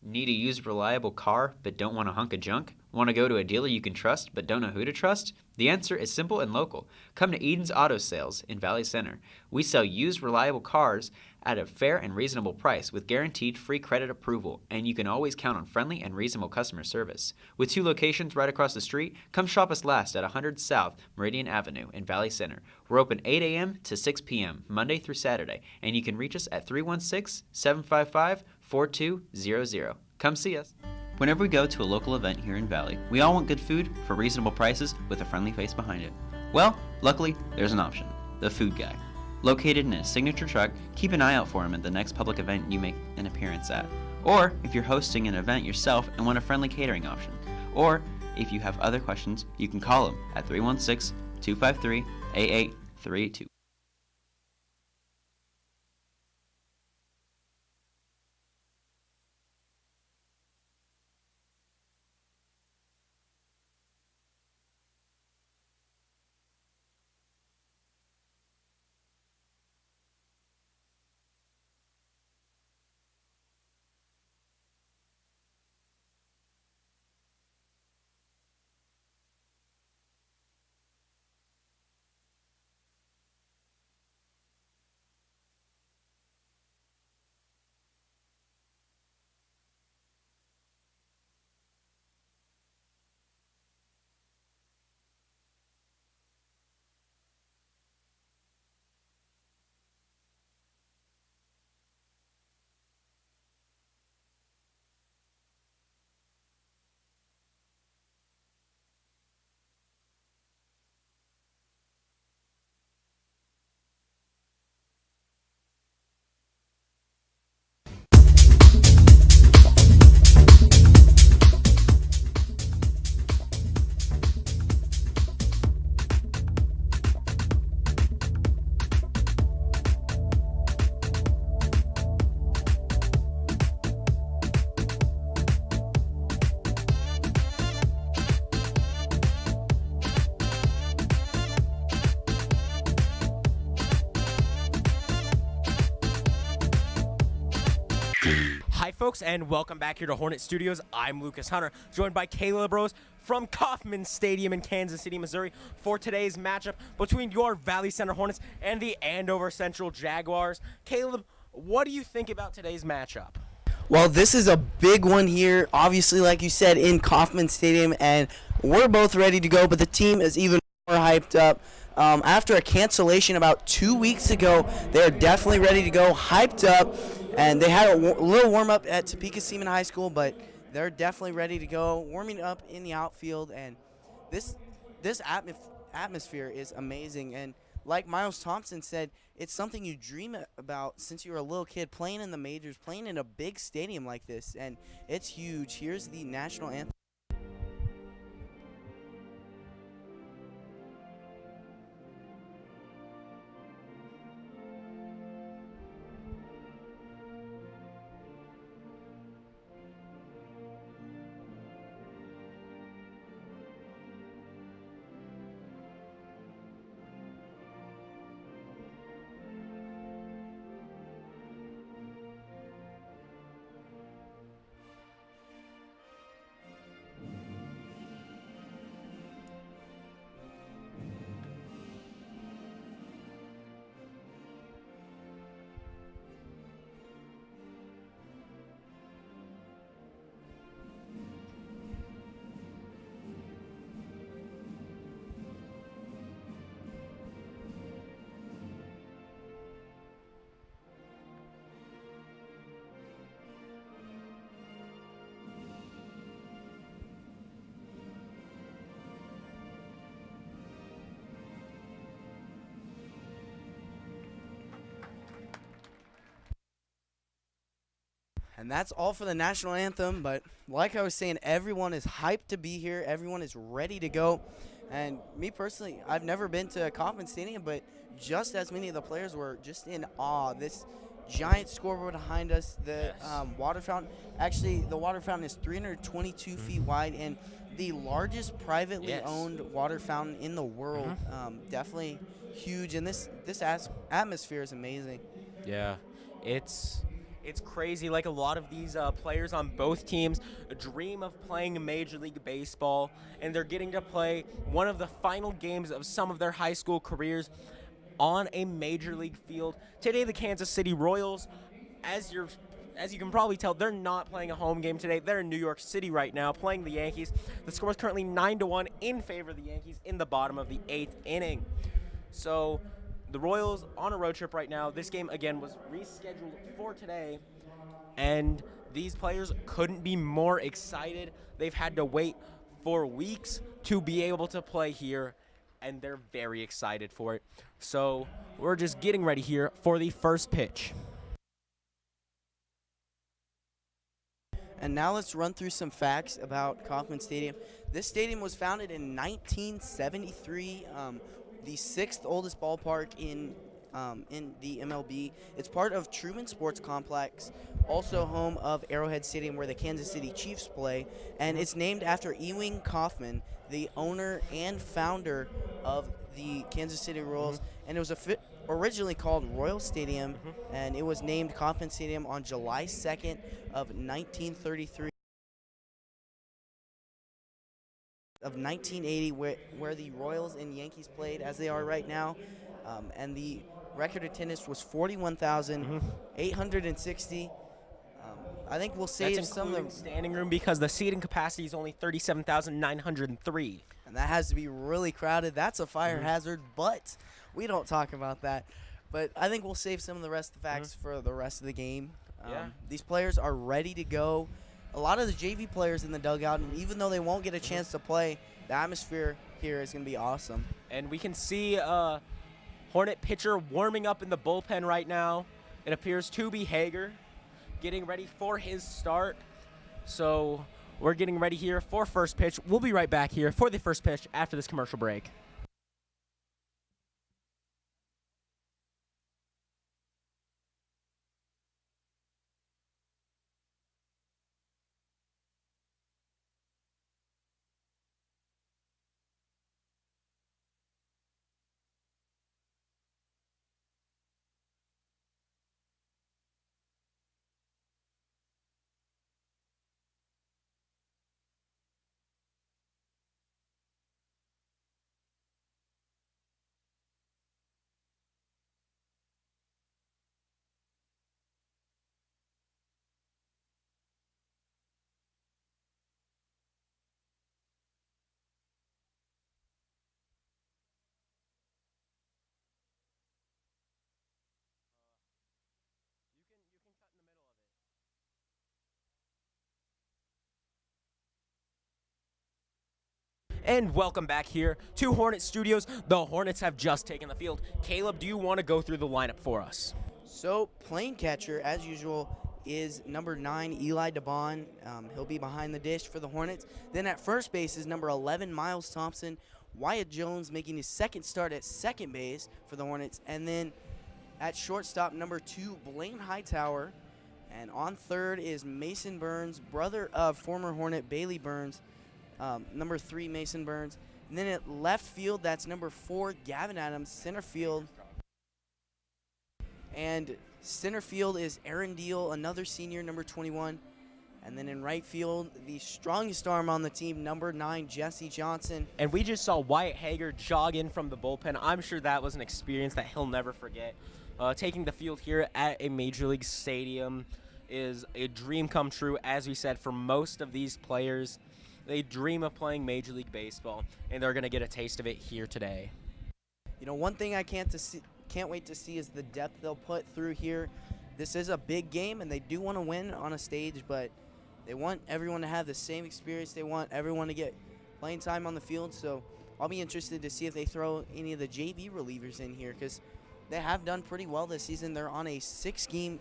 Need a used reliable car but don't want a hunk of junk? Want to go to a dealer you can trust but don't know who to trust? The answer is simple and local. Come to Eden's Auto Sales in Valley Center. We sell used reliable cars at a fair and reasonable price with guaranteed free credit approval, and you can always count on friendly and reasonable customer service. With 2 locations right across the street, come shop us last at 100 South Meridian Avenue in Valley Center. We're open 8 a.m. to 6 p.m. Monday through Saturday, and you can reach us at 316-755-4200. Come see us. Whenever we go to a local event here in Valley, we all want good food for reasonable prices with a friendly face behind it. Well, luckily, there's an option. The Food Guy. Located in a signature truck, keep an eye out for him at the next public event you make an appearance at. Or if you're hosting an event yourself and want a friendly catering option. Or if you have other questions, you can call him at 316-253-8832. Hi, folks, and welcome back here to Hornet Studios. I'm Lucas Hunter, joined by Caleb Rose from Kaufman Stadium in Kansas City, Missouri, for today's matchup between your Valley Center Hornets and the Andover Central Jaguars. Caleb, what do you think about today's matchup? Well, this is a big one here, obviously, like you said, in Kaufman Stadium, and we're both ready to go, but the team is even more hyped up. After a cancellation about 2 weeks ago, they're definitely ready to go, hyped up, and they had a little warm-up at Topeka Seaman High School, but they're definitely ready to go, warming up in the outfield, and this atmosphere is amazing. And like Miles Thompson said, it's something you dream about since you were a little kid, playing in the majors, playing in a big stadium like this, and it's huge. Here's the national anthem. And that's all for the national anthem, but like I was saying, everyone is hyped to be here. Everyone is ready to go. And me personally, I've never been to Kaufman Stadium, but just as many of the players were just in awe. This giant scoreboard behind us, the water fountain. Actually, the water fountain is 322 feet wide and the largest privately owned water fountain in the world. Definitely huge, and this atmosphere is amazing. Yeah, it's It's crazy. Like a lot of these players on both teams dream of playing Major League Baseball, and they're getting to play one of the final games of some of their high school careers on a Major League field. Today, the Kansas City Royals, as you can probably tell, they're not playing a home game today. They're in New York City right now playing the Yankees. The score is currently 9-1 in favor of the Yankees in the bottom of the 8th inning. So the Royals on a road trip right now. This game, again, was rescheduled for today, and these players couldn't be more excited. They've had to wait for weeks to be able to play here, and they're very excited for it. So we're just getting ready here for the first pitch. And now let's run through some facts about Kaufman Stadium. This stadium was founded in 1973, the 6th oldest ballpark in the MLB. It's part of Truman Sports Complex, also home of Arrowhead Stadium where the Kansas City Chiefs play, and it's named after Ewing Kaufman, the owner and founder of the Kansas City Royals, and it was originally called Royal Stadium, and it was named Kaufman Stadium on July 2nd of 1933. Of 1980, where the Royals and Yankees played as they are right now, and the record attendance was 41,860. I think we'll save That's some of including the standing room because the seating capacity is only 37,903. and that has to be really crowded. That's a fire hazard, but we don't talk about that. But I think we'll save some of the rest of the facts for the rest of the game. These players are ready to go. A lot of the JV players in the dugout, and even though they won't get a chance to play, the atmosphere here is going to be awesome. And we can see Hornet pitcher warming up in the bullpen right now. It appears to be Hager, getting ready for his start. So we're getting ready here for first pitch. We'll be right back here for the first pitch after this commercial break. And welcome back here to Hornet Studios. The Hornets have just taken the field. Caleb, do you want to go through the lineup for us? So, playing catcher, as usual, is number 9, Eli DeBon. He'll be behind the dish for the Hornets. Then at first base is number 11, Miles Thompson. Wyatt Jones making his second start at second base for the Hornets. And then at shortstop, number 2, Blaine Hightower. And on third is Mason Burns, brother of former Hornet Bailey Burns. Number 3, Mason Burns. And then at left field, that's number 4, Gavin Adams. Center field. And center field is Aaron Deal, another senior, number 21. And then in right field, the strongest arm on the team, number 9, Jesse Johnson. And we just saw Wyatt Hager jog in from the bullpen. I'm sure that was an experience that he'll never forget. Taking the field here at a Major League Stadium is a dream come true, as we said, for most of these players. They dream of playing Major League Baseball, and they're going to get a taste of it here today. You know, one thing I can't wait to see is the depth they'll put through here. This is a big game, and they do want to win on a stage, but they want everyone to have the same experience. They want everyone to get playing time on the field, so I'll be interested to see if they throw any of the JV relievers in here because they have done pretty well this season. They're on a six-game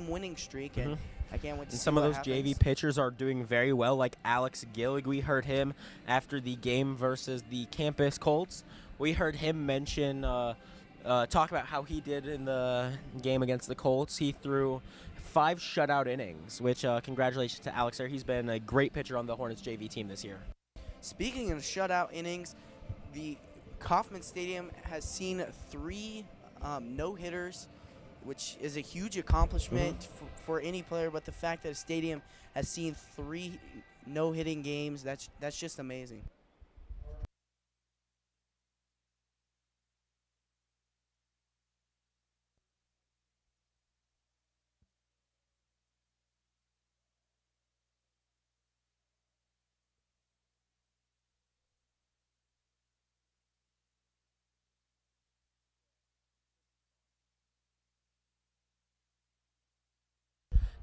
winning streak, and I can't wait to see some of those happens. JV pitchers are doing very well, like Alex Gillig. We heard him after the game versus the Campus Colts. We heard him mention, talk about how he did in the game against the Colts. He threw 5 shutout innings, which congratulations to Alex there. He's been a great pitcher on the Hornets JV team this year. Speaking of shutout innings, the Kaufman Stadium has seen 3 no-hitters which is a huge accomplishment for any player. But the fact that a stadium has seen 3 no-hitting games, that's just amazing.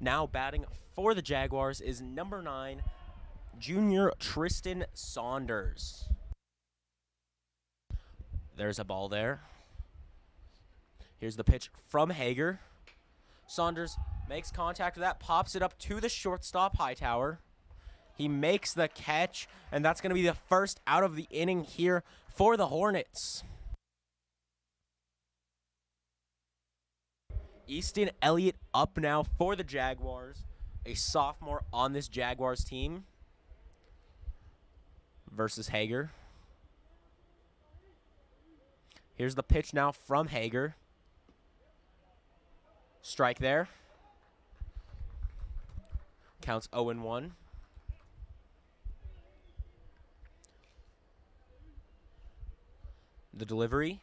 Now batting for the Jaguars is number 9, junior Tristan Saunders. There's a ball there. Here's the pitch from Hager. Saunders makes contact with that, pops it up to the shortstop, Hightower. He makes the catch, and that's going to be the first out of the inning here for the Hornets. Easton Elliott up now for the Jaguars, a sophomore on this Jaguars team versus Hager. Here's the pitch now from Hager. Strike there. Counts 0-1. The delivery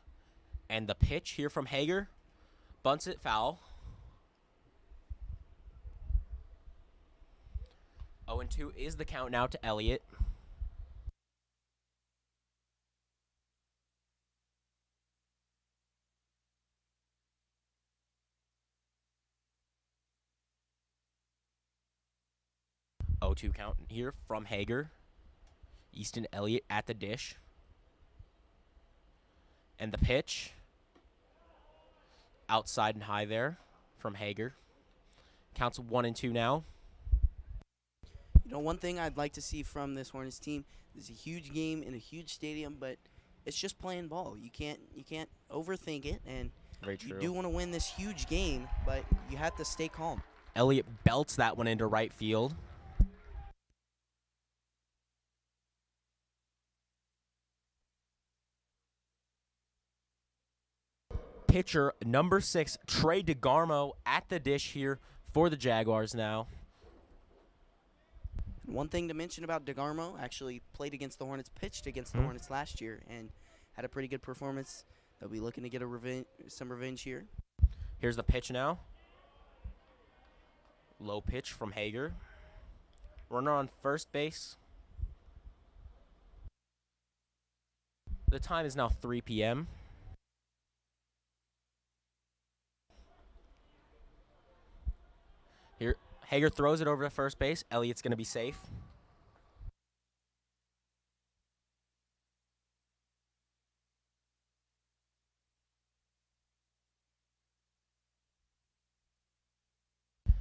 and the pitch here from Hager. Bunts it foul. 0-2 is the count now to Elliott. Oh, 2 count here from Hager. Easton Elliott at the dish. And the pitch. Outside and high there from Hager. Counts 1-2 now. You know, one thing I'd like to see from this Hornets team is a huge game in a huge stadium, but it's just playing ball. You can't overthink it, and Very true. you do want to win this huge game, but you have to stay calm. Elliott belts that one into right field. Pitcher number 6, Trey DeGarmo at the dish here for the Jaguars now. One thing to mention about DeGarmo, actually played against the Hornets, pitched against the Hornets last year, and had a pretty good performance. They'll be looking to get some revenge here. Here's the pitch now. Low pitch from Hager. Runner on first base. The time is now 3 p.m. Here, Hager throws it over to first base. Elliott's going to be safe.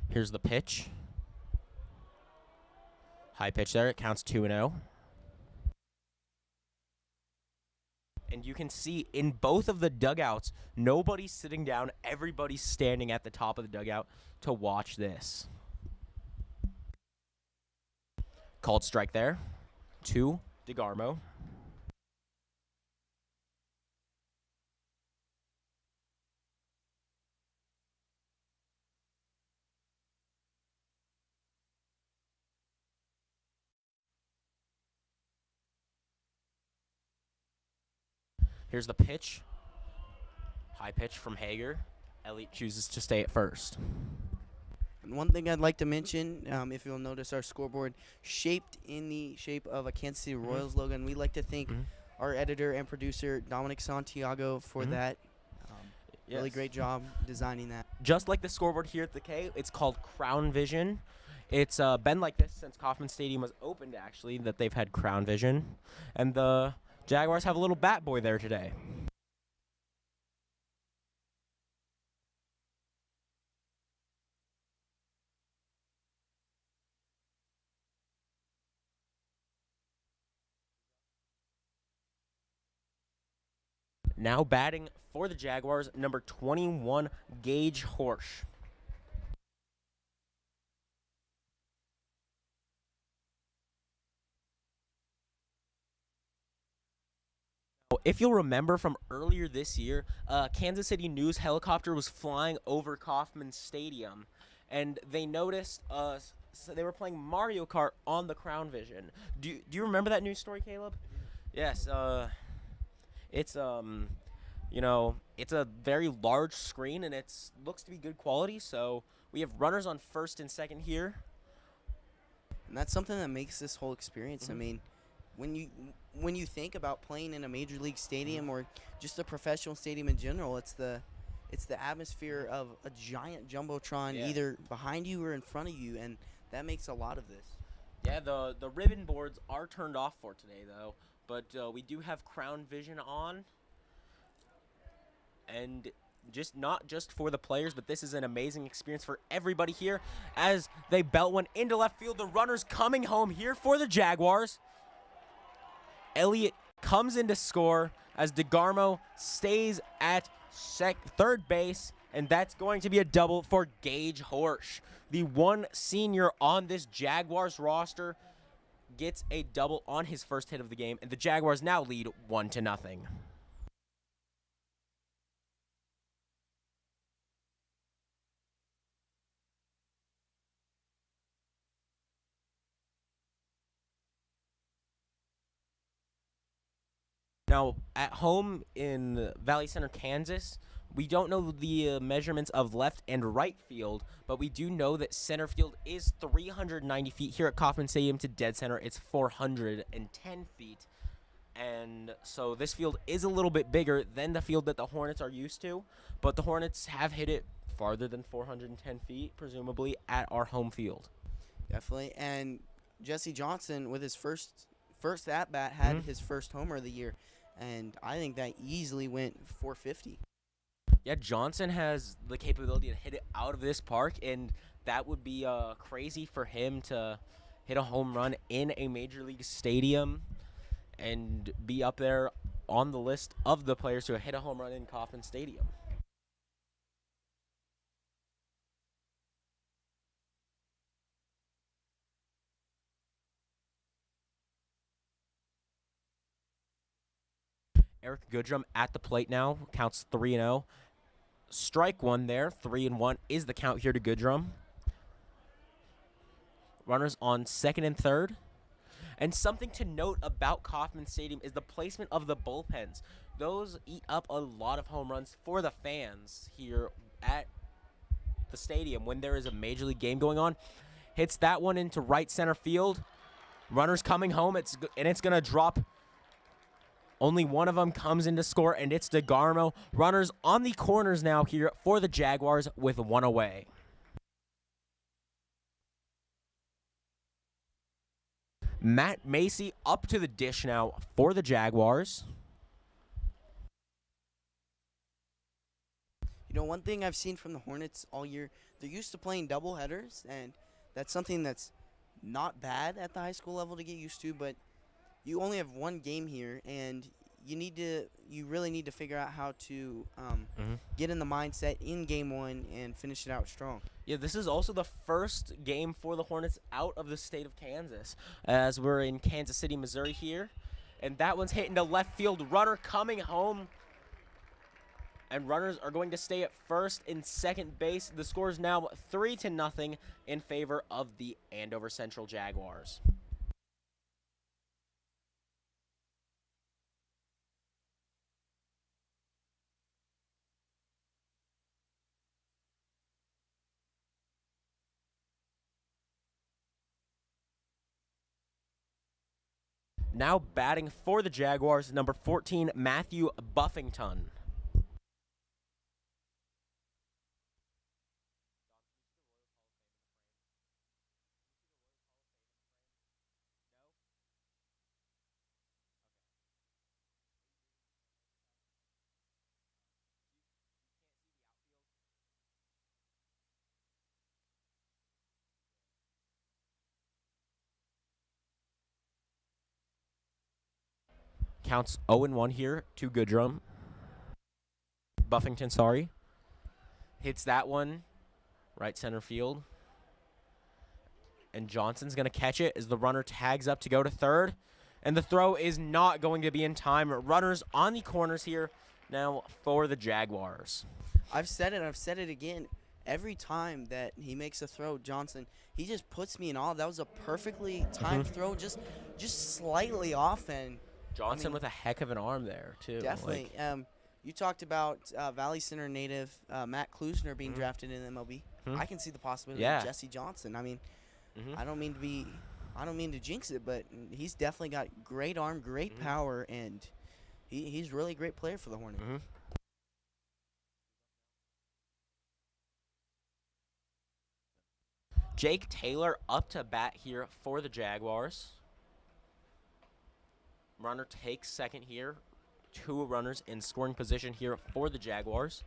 Here's the pitch. High pitch there. It counts 2-0. And you can see in both of the dugouts, nobody's sitting down. Everybody's standing at the top of the dugout to watch this. Called strike there to DeGarmo. Here's the pitch. High pitch from Hager. Elliott chooses to stay at first. And one thing I'd like to mention, if you'll notice our scoreboard, shaped in the shape of a Kansas City Royals logo, and we'd like to thank our editor and producer, Dominic Santiago, for that. Really great job designing that. Just like the scoreboard here at the K, it's called Crown Vision. It's been like this since Kaufman Stadium was opened, actually, that they've had Crown Vision. And the Jaguars have a little bat boy there today. Now batting for the Jaguars, number 21, Gage Horsch. Now, if you'll remember from earlier this year, Kansas City News helicopter was flying over Kaufman Stadium, and they noticed so they were playing Mario Kart on the Crown Vision. Do you remember that news story, Caleb? Yes. It's it's a very large screen, and it looks to be good quality. So we have runners on first and second here. And that's something that makes this whole experience. I mean, when you think about playing in a major league stadium or just a professional stadium in general, it's the atmosphere of a giant jumbotron either behind you or in front of you, and that makes a lot of this. Yeah, the ribbon boards are turned off for today though, but we do have Crown Vision on, and not just for the players, but this is an amazing experience for everybody here as they belt one into left field. The runners coming home here for the Jaguars. Elliott comes in to score as DeGarmo stays at third base, and that's going to be a double for Gage Horsch. The one senior on this Jaguars roster gets a double on his first hit of the game, and the Jaguars now lead 1-0. Now, at home in Valley Center, Kansas, we don't know the measurements of left and right field, but we do know that center field is 390 feet. Here at Kaufman Stadium to dead center, it's 410 feet. And so this field is a little bit bigger than the field that the Hornets are used to, but the Hornets have hit it farther than 410 feet, presumably, at our home field. Definitely. And Jesse Johnson, with his first at-bat, had his first homer of the year. And I think that easily went 450. Yeah, Johnson has the capability to hit it out of this park, and that would be crazy for him to hit a home run in a major league stadium and be up there on the list of the players who hit a home run in Kaufman Stadium. Eric Goodrum at the plate now, counts 3-0. Strike one there, 3-1 is the count here to Goodrum. Runners on second and third. And something to note about Kaufman Stadium is the placement of the bullpens. Those eat up a lot of home runs for the fans here at the stadium when there is a major league game going on. Hits that one into right center field. Runners coming home, it's going to drop. Only one of them comes in to score, and it's DeGarmo. Runners on the corners now here for the Jaguars with one away. Matt Macy up to the dish now for the Jaguars. You know, one thing I've seen from the Hornets all year, they're used to playing double headers, and that's something that's not bad at the high school level to get used to, but you only have one game here, and you really need to figure out how to get in the mindset in game one and finish it out strong. Yeah, this is also the first game for the Hornets out of the state of Kansas, as we're in Kansas City, Missouri here, and that one's hitting to left field. Runner coming home, and runners are going to stay at first and second base. The score is now 3-0 in favor of the Andover Central Jaguars. Now batting for the Jaguars, number 14, Matthew Buffington. Counts 0-1 here to Goodrum. Buffington, sorry. Hits that one, right center field. And Johnson's going to catch it as the runner tags up to go to third. And the throw is not going to be in time. Runners on the corners here now for the Jaguars. I've said it. I've said it again. Every time that he makes a throw, Johnson, he just puts me in awe. That was a perfectly timed throw, just slightly off. And Johnson with a heck of an arm there, too. definitely. You talked about Valley Center native Matt Klusner being drafted in the MLB. I can see the possibility of Jesse Johnson. I mean, I don't mean to jinx it, but he's definitely got great arm, great power, and he's really a great player for the Hornets. Jake Taylor up to bat here for the Jaguars. Runner takes second here. 2 runners in scoring position here for the Jaguars.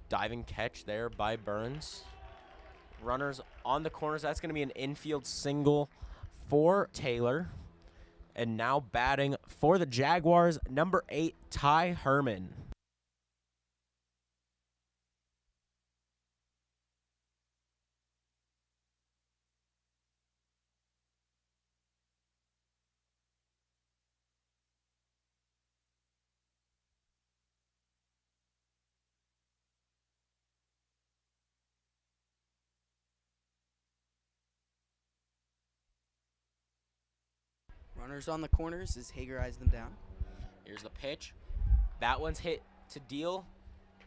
Diving catch there by Burns. Runners on the corners. That's going to be an infield single for Taylor. And now batting for the Jaguars, number 8, Ty Herman. Runners on the corners as Hager eyes them down. Here's the pitch. That one's hit to Deal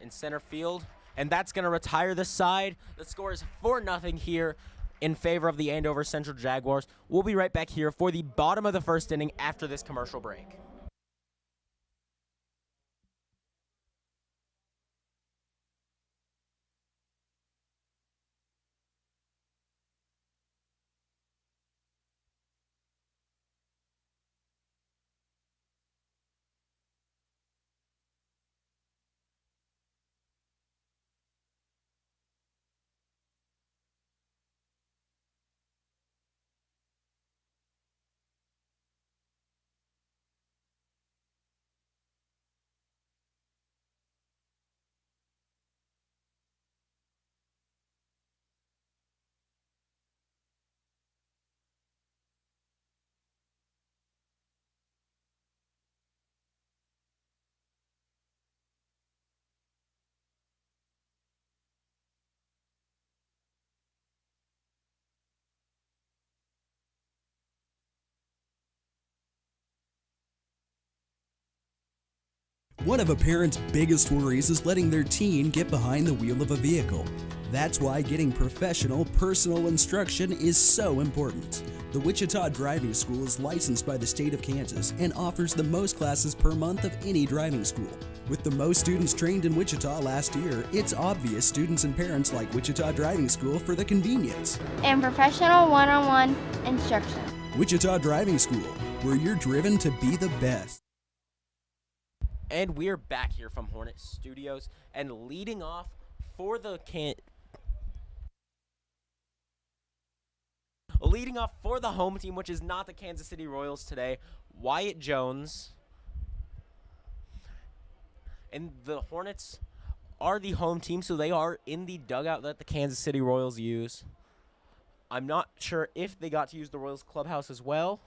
in center field, and that's going to retire the side. The score is 4-0 here in favor of the Andover Central Jaguars. We'll be right back here for the bottom of the first inning after this commercial break. One of a parent's biggest worries is letting their teen get behind the wheel of a vehicle. That's why getting professional, personal instruction is so important. The Wichita Driving School is licensed by the state of Kansas and offers the most classes per month of any driving school. With the most students trained in Wichita last year, it's obvious students and parents like Wichita Driving School for the convenience and professional one-on-one instruction. Wichita Driving School, where you're driven to be the best. And we're back here from Hornet Studios, and leading off for the home team, which is not the Kansas City Royals today, Wyatt Jones. And the Hornets are the home team, so they are in the dugout that the Kansas City Royals use. I'm not sure if they got to use the Royals clubhouse as well.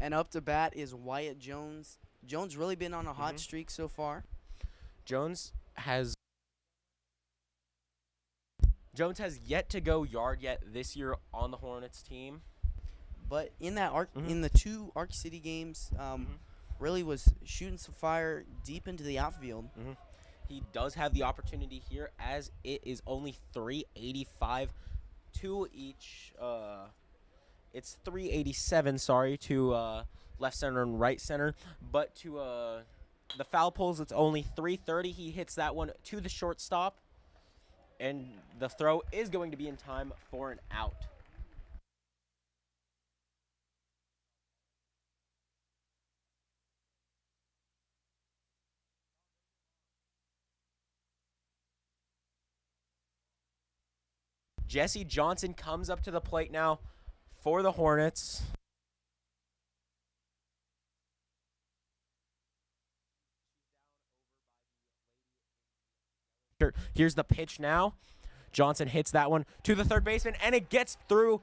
And up to bat is Wyatt Jones. Jones really been on a hot streak so far. Jones has yet to go yard yet this year on the Hornets team. But in that in the 2 Arc City games, really was shooting some fire deep into the outfield. He does have the opportunity here, as it is only 385 to each. It's 387, sorry, to left center and right center. But to the foul poles, it's only 330. He hits that one to the shortstop. And the throw is going to be in time for an out. Jesse Johnson comes up to the plate now for the Hornets. Here's the pitch now. Johnson hits that one to the third baseman, and it gets through.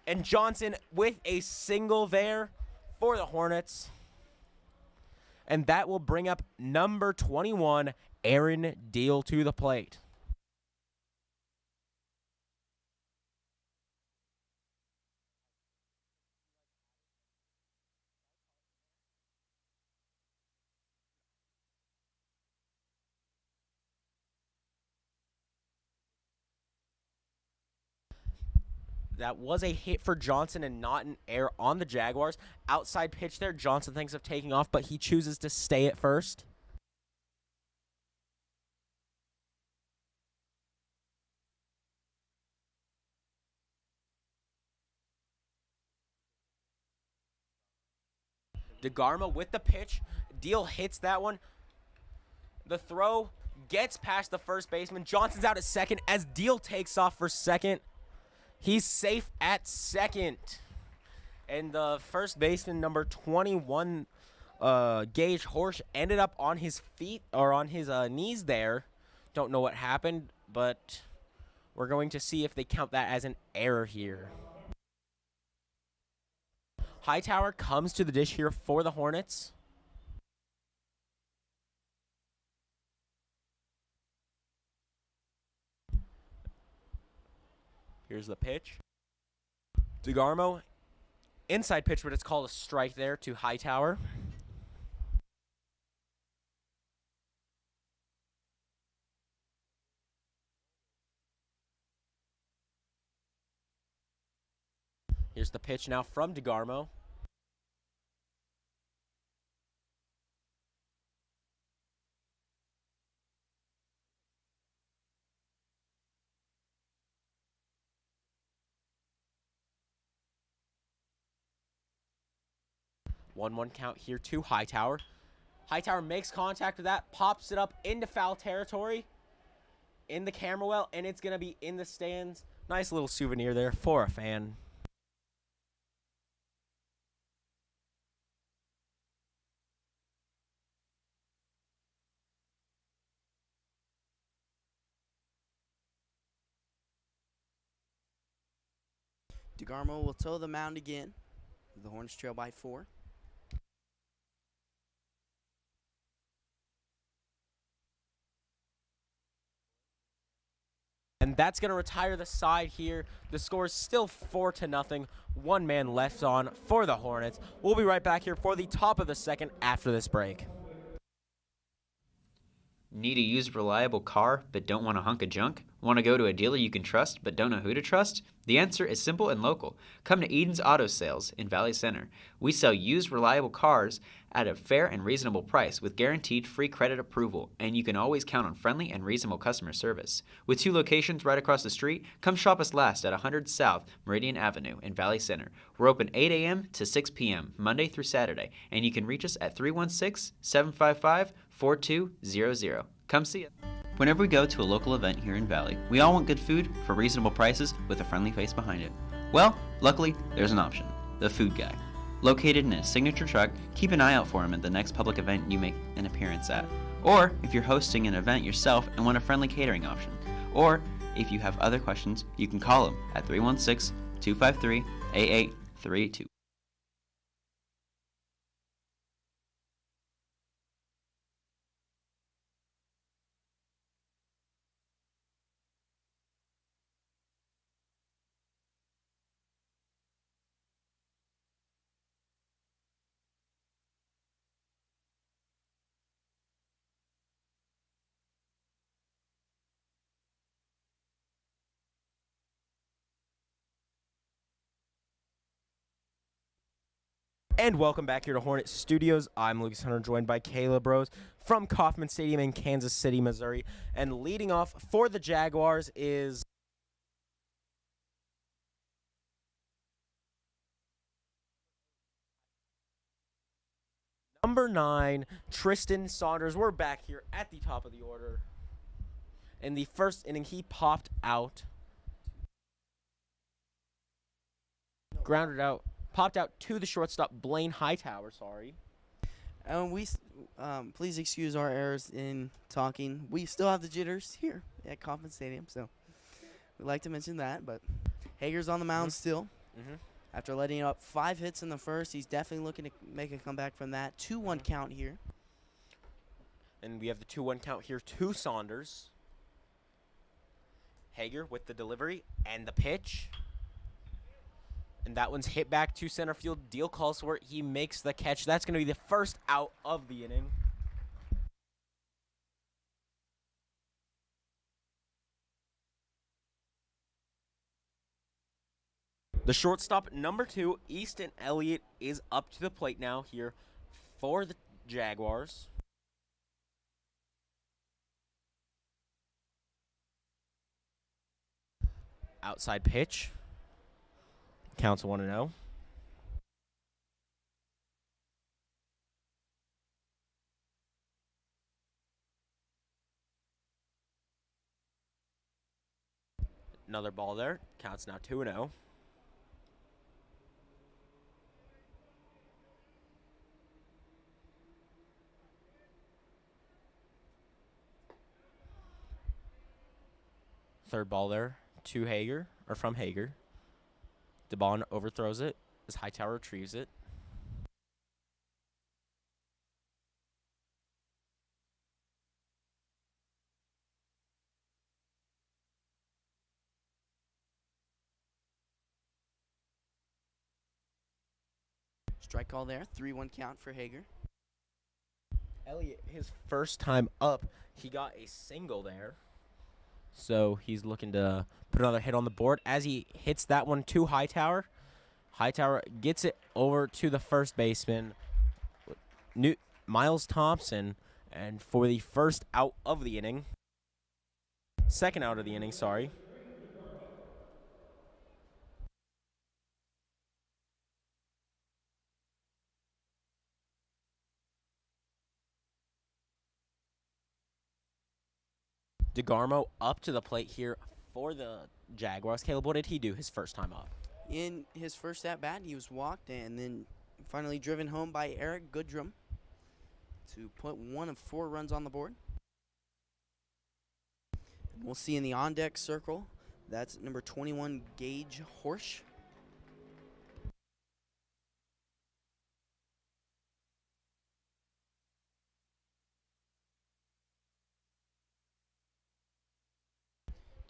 And Johnson with a single there for the Hornets. And that will bring up number 21, Aaron Deal, to the plate. That was a hit for Johnson and not an error on the Jaguars. Outside pitch there. Johnson thinks of taking off, but he chooses to stay at first. DeGarmo with the pitch. Deal hits that one. The throw gets past the first baseman. Johnson's out at second as Deal takes off for second. He's safe at second. And the first baseman, number 21, Gage Horsch, ended up on his feet or on his knees there. Don't know what happened, but we're going to see if they count that as an error here. Hightower comes to the dish here for the Hornets. Here's the pitch. DeGarmo, inside pitch, but it's called a strike there to Hightower. Here's the pitch now from DeGarmo. One count here to Hightower. Hightower makes contact with that, pops it up into foul territory in the camera well, and it's going to be in the stands. Nice little souvenir there for a fan. DeGarmo will toe the mound again. The Hornets trail by 4. And that's going to retire the side here. The score is still 4-0. 1 man left on for the Hornets. We'll be right back here for the top of the second after this break. Need a used, reliable car but don't want a hunk of junk? Want to go to a dealer you can trust but don't know who to trust? The answer is simple and local. Come to Eden's Auto Sales in Valley Center. We sell used, reliable cars at a fair and reasonable price with guaranteed free credit approval, and you can always count on friendly and reasonable customer service. With 2 locations right across the street, come shop us last at 100 South Meridian Avenue in Valley Center. We're open 8 a.m. to 6 p.m. Monday through Saturday, and you can reach us at 316-755-4200. Come see us. Whenever we go to a local event here in Valley, we all want good food for reasonable prices with a friendly face behind it. Well, luckily, there's an option. The Food Guy. Located in a signature truck, keep an eye out for him at the next public event you make an appearance at. Or if you're hosting an event yourself and want a friendly catering option. Or if you have other questions, you can call him at 316-253-8832. And welcome back here to Hornet Studios. I'm Lucas Hunter, joined by Caleb Rose from Kaufman Stadium in Kansas City, Missouri. And leading off for the Jaguars is number 9, Tristan Saunders. We're back here at the top of the order. In the first inning, he popped out. grounded out, popped out to the shortstop, Blaine Hightower, sorry. Please excuse our errors in talking. We still have the jitters here at Kaufman Stadium, so we'd like to mention that. But Hager's on the mound still. After letting up 5 hits in the first, he's definitely looking to make a comeback from that. 2-1 count here. And we have the 2-1 count here to Saunders. Hager with the delivery and the pitch. And that one's hit back to center field. Deal calls for it. He makes the catch. That's going to be the first out of the inning. The shortstop, number 2, Easton Elliott, is up to the plate now here for the Jaguars. Outside pitch. Counts 1-0. Another ball there. Counts now 2-0. Third ball there to Hager, or from Hager. DeBon overthrows it as Hightower retrieves it. Strike call there. 3-1 count for Hager. Elliott, his first time up, he got a single there. So he's looking to put another hit on the board as he hits that one to Hightower. Hightower gets it over to the first baseman, Miles Thompson, and for the first out of the inning. Second out of the inning, sorry. DeGarmo up to the plate here for the Jaguars. Caleb, what did he do his first time up? In his first at-bat, he was walked and then finally driven home by Eric Goodrum to put 1 of 4 runs on the board. We'll see in the on-deck circle, that's number 21, Gage Horsch.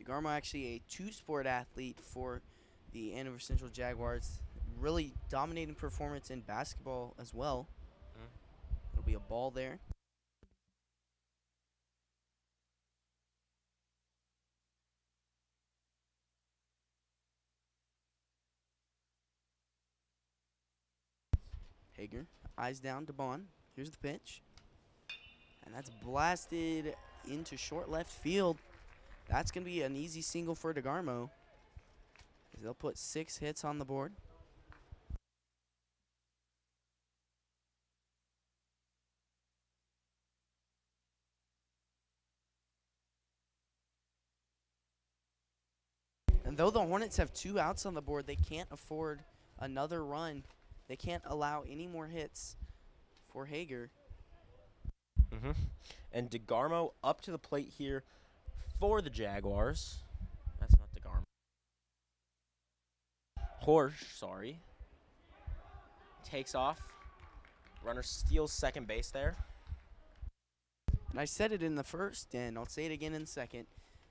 DeGarmo actually a 2-sport athlete for the Andover Central Jaguars. Really dominating performance in basketball as well. It'll be a ball there. Hager, eyes down to Bond. Here's the pitch. And that's blasted into short left field. That's going to be an easy single for DeGarmo. They'll put 6 hits on the board. And though the Hornets have 2 outs on the board, they can't afford another run. They can't allow any more hits for Hager. And DeGarmo up to the plate here for the Jaguars. That's not DeGarmo. Horsch, sorry. Takes off. Runner steals second base there. And I said it in the first, and I'll say it again in the second.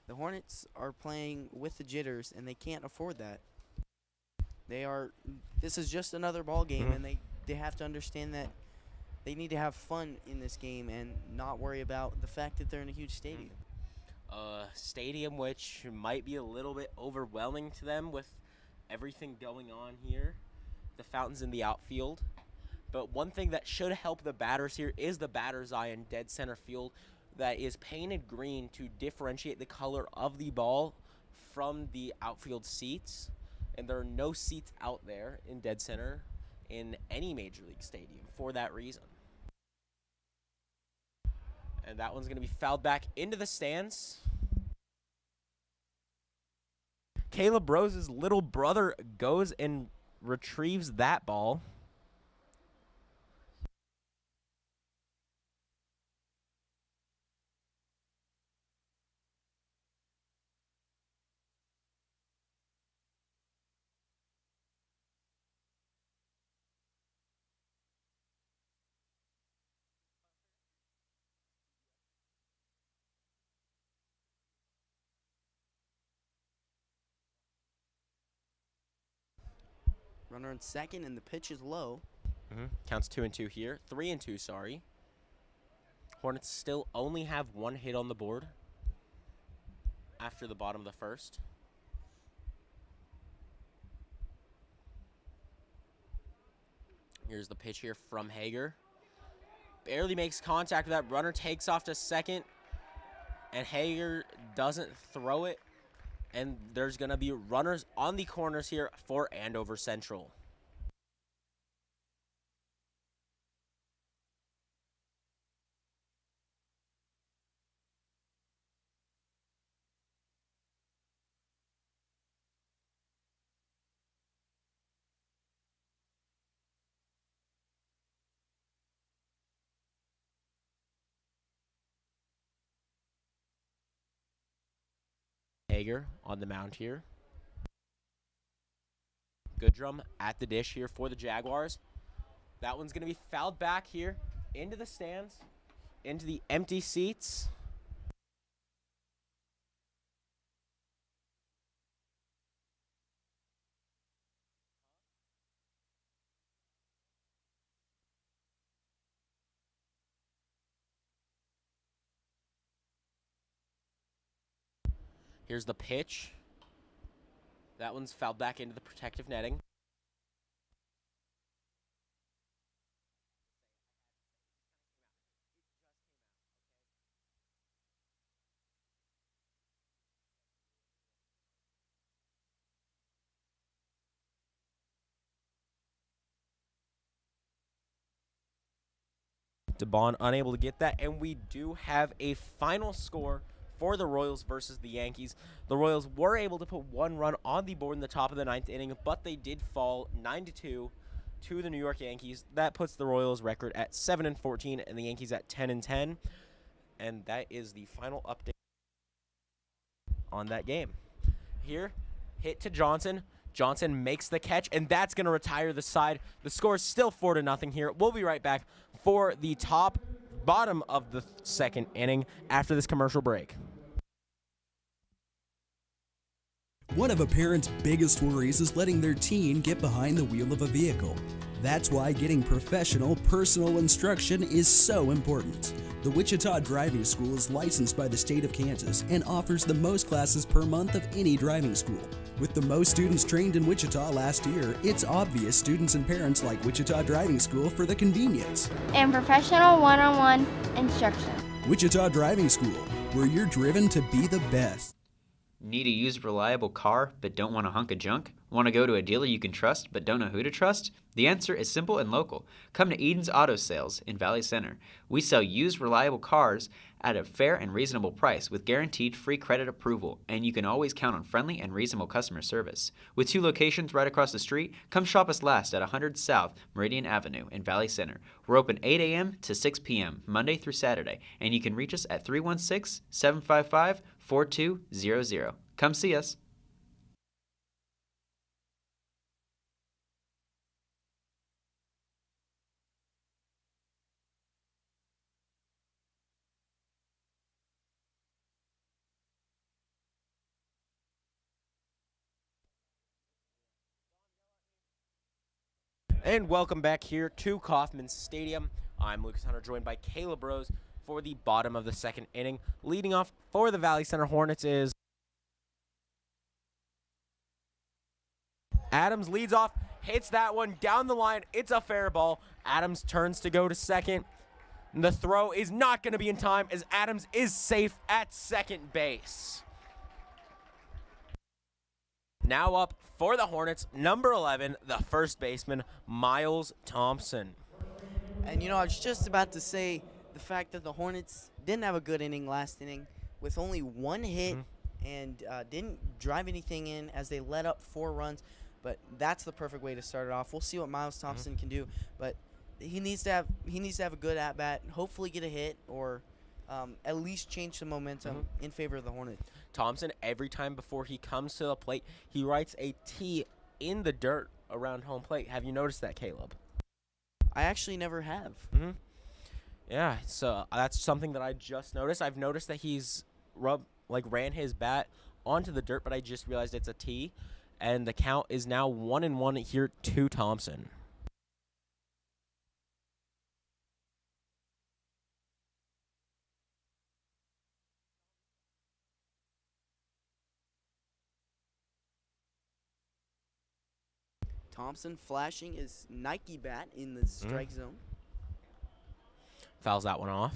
The Hornets are playing with the jitters, and they can't afford that. This is just another ball game, and they have to understand that they need to have fun in this game and not worry about the fact that they're in a huge stadium. Stadium which might be a little bit overwhelming to them with everything going on here. The fountains in the outfield. But one thing that should help the batters here is the batter's eye in dead center field that is painted green to differentiate the color of the ball from the outfield seats. And there are no seats out there in dead center in any Major League stadium for that reason. And that one's going to be fouled back into the stands. Caleb Rose's little brother goes and retrieves that ball. Runner on second, and the pitch is low. Counts 2-2 here. 3-2, sorry. Hornets still only have one hit on the board after the bottom of the first. Here's the pitch here from Hager. Barely makes contact with that. Runner takes off to second, and Hager doesn't throw it. And there's going to be runners on the corners here for Andover Central. Hager on the mound here. Goodrum at the dish here for the Jaguars. That one's going to be fouled back here into the stands, into the empty seats. Here's the pitch. That one's fouled back into the protective netting. DeBon unable to get that, and we do have a final score for the Royals versus the Yankees. The Royals were able to put one run on the board in the top of the ninth inning, but they did fall 9-2 to the New York Yankees. That puts the Royals record at 7-14 and the Yankees at 10-10. And that is the final update on that game. Here, hit to Johnson. Johnson makes the catch, and that's going to retire the side. The score is still 4-0 here. We'll be right back for the bottom of the second inning after this commercial break. One of a parent's biggest worries is letting their teen get behind the wheel of a vehicle. That's why getting professional, personal instruction is so important. The Wichita Driving School is licensed by the state of Kansas and offers the most classes per month of any driving school. With the most students trained in Wichita last year, it's obvious students and parents like Wichita Driving School for the convenience and professional one-on-one instruction. Wichita Driving School, where you're driven to be the best. Need a used, reliable car but don't want a hunk of junk? Want to go to a dealer you can trust but don't know who to trust? The answer is simple and local. Come to Eden's Auto Sales in Valley Center. We sell used, reliable cars at a fair and reasonable price with guaranteed free credit approval, and you can always count on friendly and reasonable customer service. With 2 locations right across the street, come shop us last at 100 South Meridian Avenue in Valley Center. We're open 8 a.m. to 6 p.m. Monday through Saturday, and you can reach us at 316-755-4200. Come see us. And welcome back here to Kaufman Stadium. I'm Lucas Hunter, joined by Caleb Rose for the bottom of the second inning. Leading off for the Valley Center Hornets is Adams. Leads off, hits that one down the line. It's a fair ball. Adams turns to go to second. And the throw is not going to be in time as Adams is safe at second base. Now up for the Hornets, number 11, the first baseman, Miles Thompson. And, I was just about to say the fact that the Hornets didn't have a good inning last inning with only one hit and didn't drive anything in as they let up 4 runs. but that's the perfect way to start it off. We'll see what Miles Thompson can do, but he needs to have a good at bat. Hopefully, get a hit or at least change the momentum in favor of the Hornets. Thompson, every time before he comes to the plate, he writes a T in the dirt around home plate. Have you noticed that, Caleb? I actually never have. Yeah, so that's something that I just noticed. I've noticed that he's ran his bat onto the dirt, but I just realized it's a T, and the count is now 1-1 here to Thompson. Thompson flashing his Nike bat in the strike zone. Fouls that one off.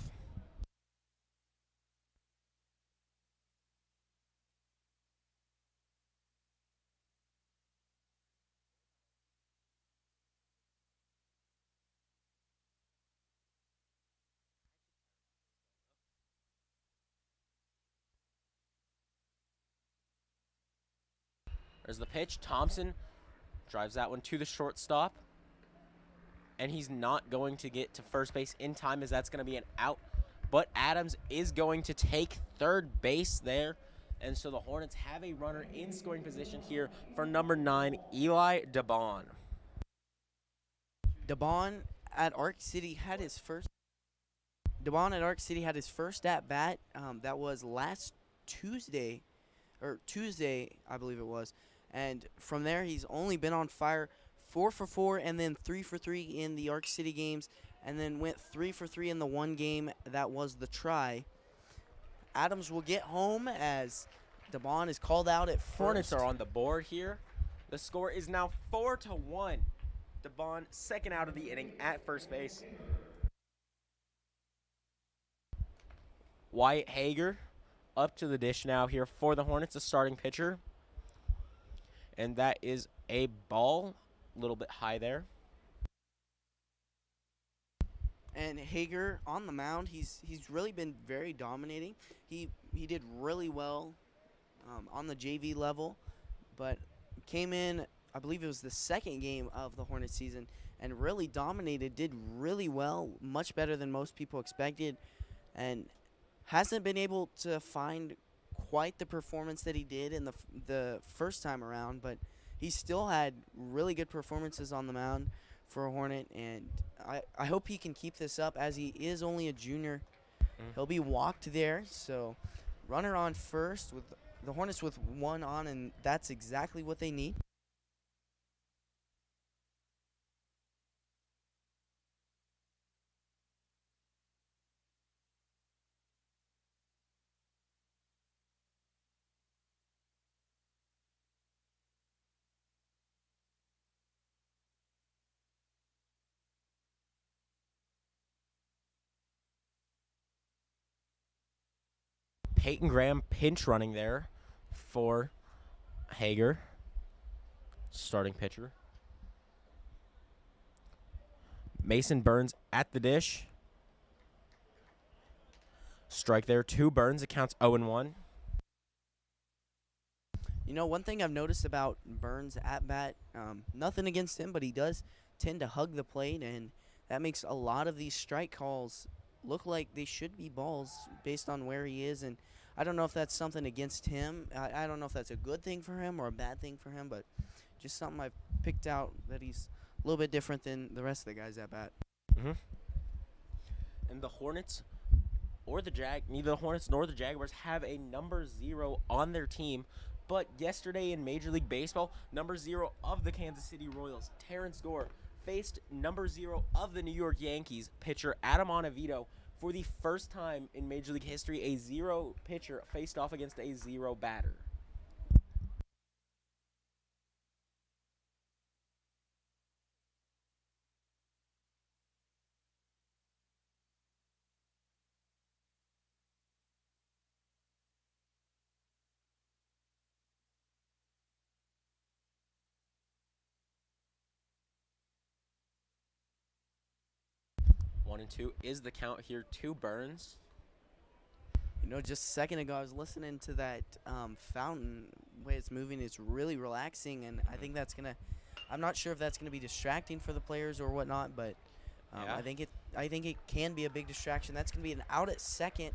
There's the pitch. Thompson drives that one to the shortstop. And he's not going to get to first base in time, as that's going to be an out. But Adams is going to take third base there. And so the Hornets have a runner in scoring position here for number 9, Eli DeBon. DeBon at Arc City had his first at bat. That was last Tuesday, I believe it was. And from there, he's only been on fire. 4 for 4, and then 3 for 3 in the Arc City games, and then went 3 for 3 in the one game that was the try. Adams will get home as DeBon is called out at first. Hornets are on the board here. The score is now 4-1. DeBon, second out of the inning at first base. Wyatt Hager up to the dish now here for the Hornets, the starting pitcher. And that is a ball. Little bit high there. And Hager on the mound, he's really been very dominating. He did really well on the JV level, but came in, I believe it was the second game of the Hornets season, and really dominated, did really well, much better than most people expected, and hasn't been able to find quite the performance that he did in the first time around, but he still had really good performances on the mound for a Hornet, and I hope he can keep this up, as he is only a junior. He'll be walked there, so runner on first with the Hornets with one on, and that's exactly what they need. Peyton Graham pinch running there for Hager, starting pitcher. Mason Burns at the dish. Strike there, 2 Burns. It counts 0-1. You know, one thing I've noticed about Burns' at-bat, nothing against him, but he does tend to hug the plate, and that makes a lot of these strike calls look like they should be balls based on where he is. And I don't know if that's something against him. I don't know if that's a good thing for him or a bad thing for him, but just something I've picked out that he's a little bit different than the rest of the guys at bat. And the Hornets or the neither the Hornets nor the Jaguars have a number 0 on their team. But yesterday in Major League Baseball, number 0 of the Kansas City Royals, Terrence Gore, faced number 0 of the New York Yankees, pitcher Adam Ottavino. For the first time in Major League history, a 0 pitcher faced off against a 0 batter. One and two is the count here to Burns. Just a second ago, I was listening to that fountain. The way it's moving, it's really relaxing, and I think that's gonna. I'm not sure if that's gonna be distracting for the players or whatnot, but Yeah. I think it can be a big distraction. That's gonna be an out at second,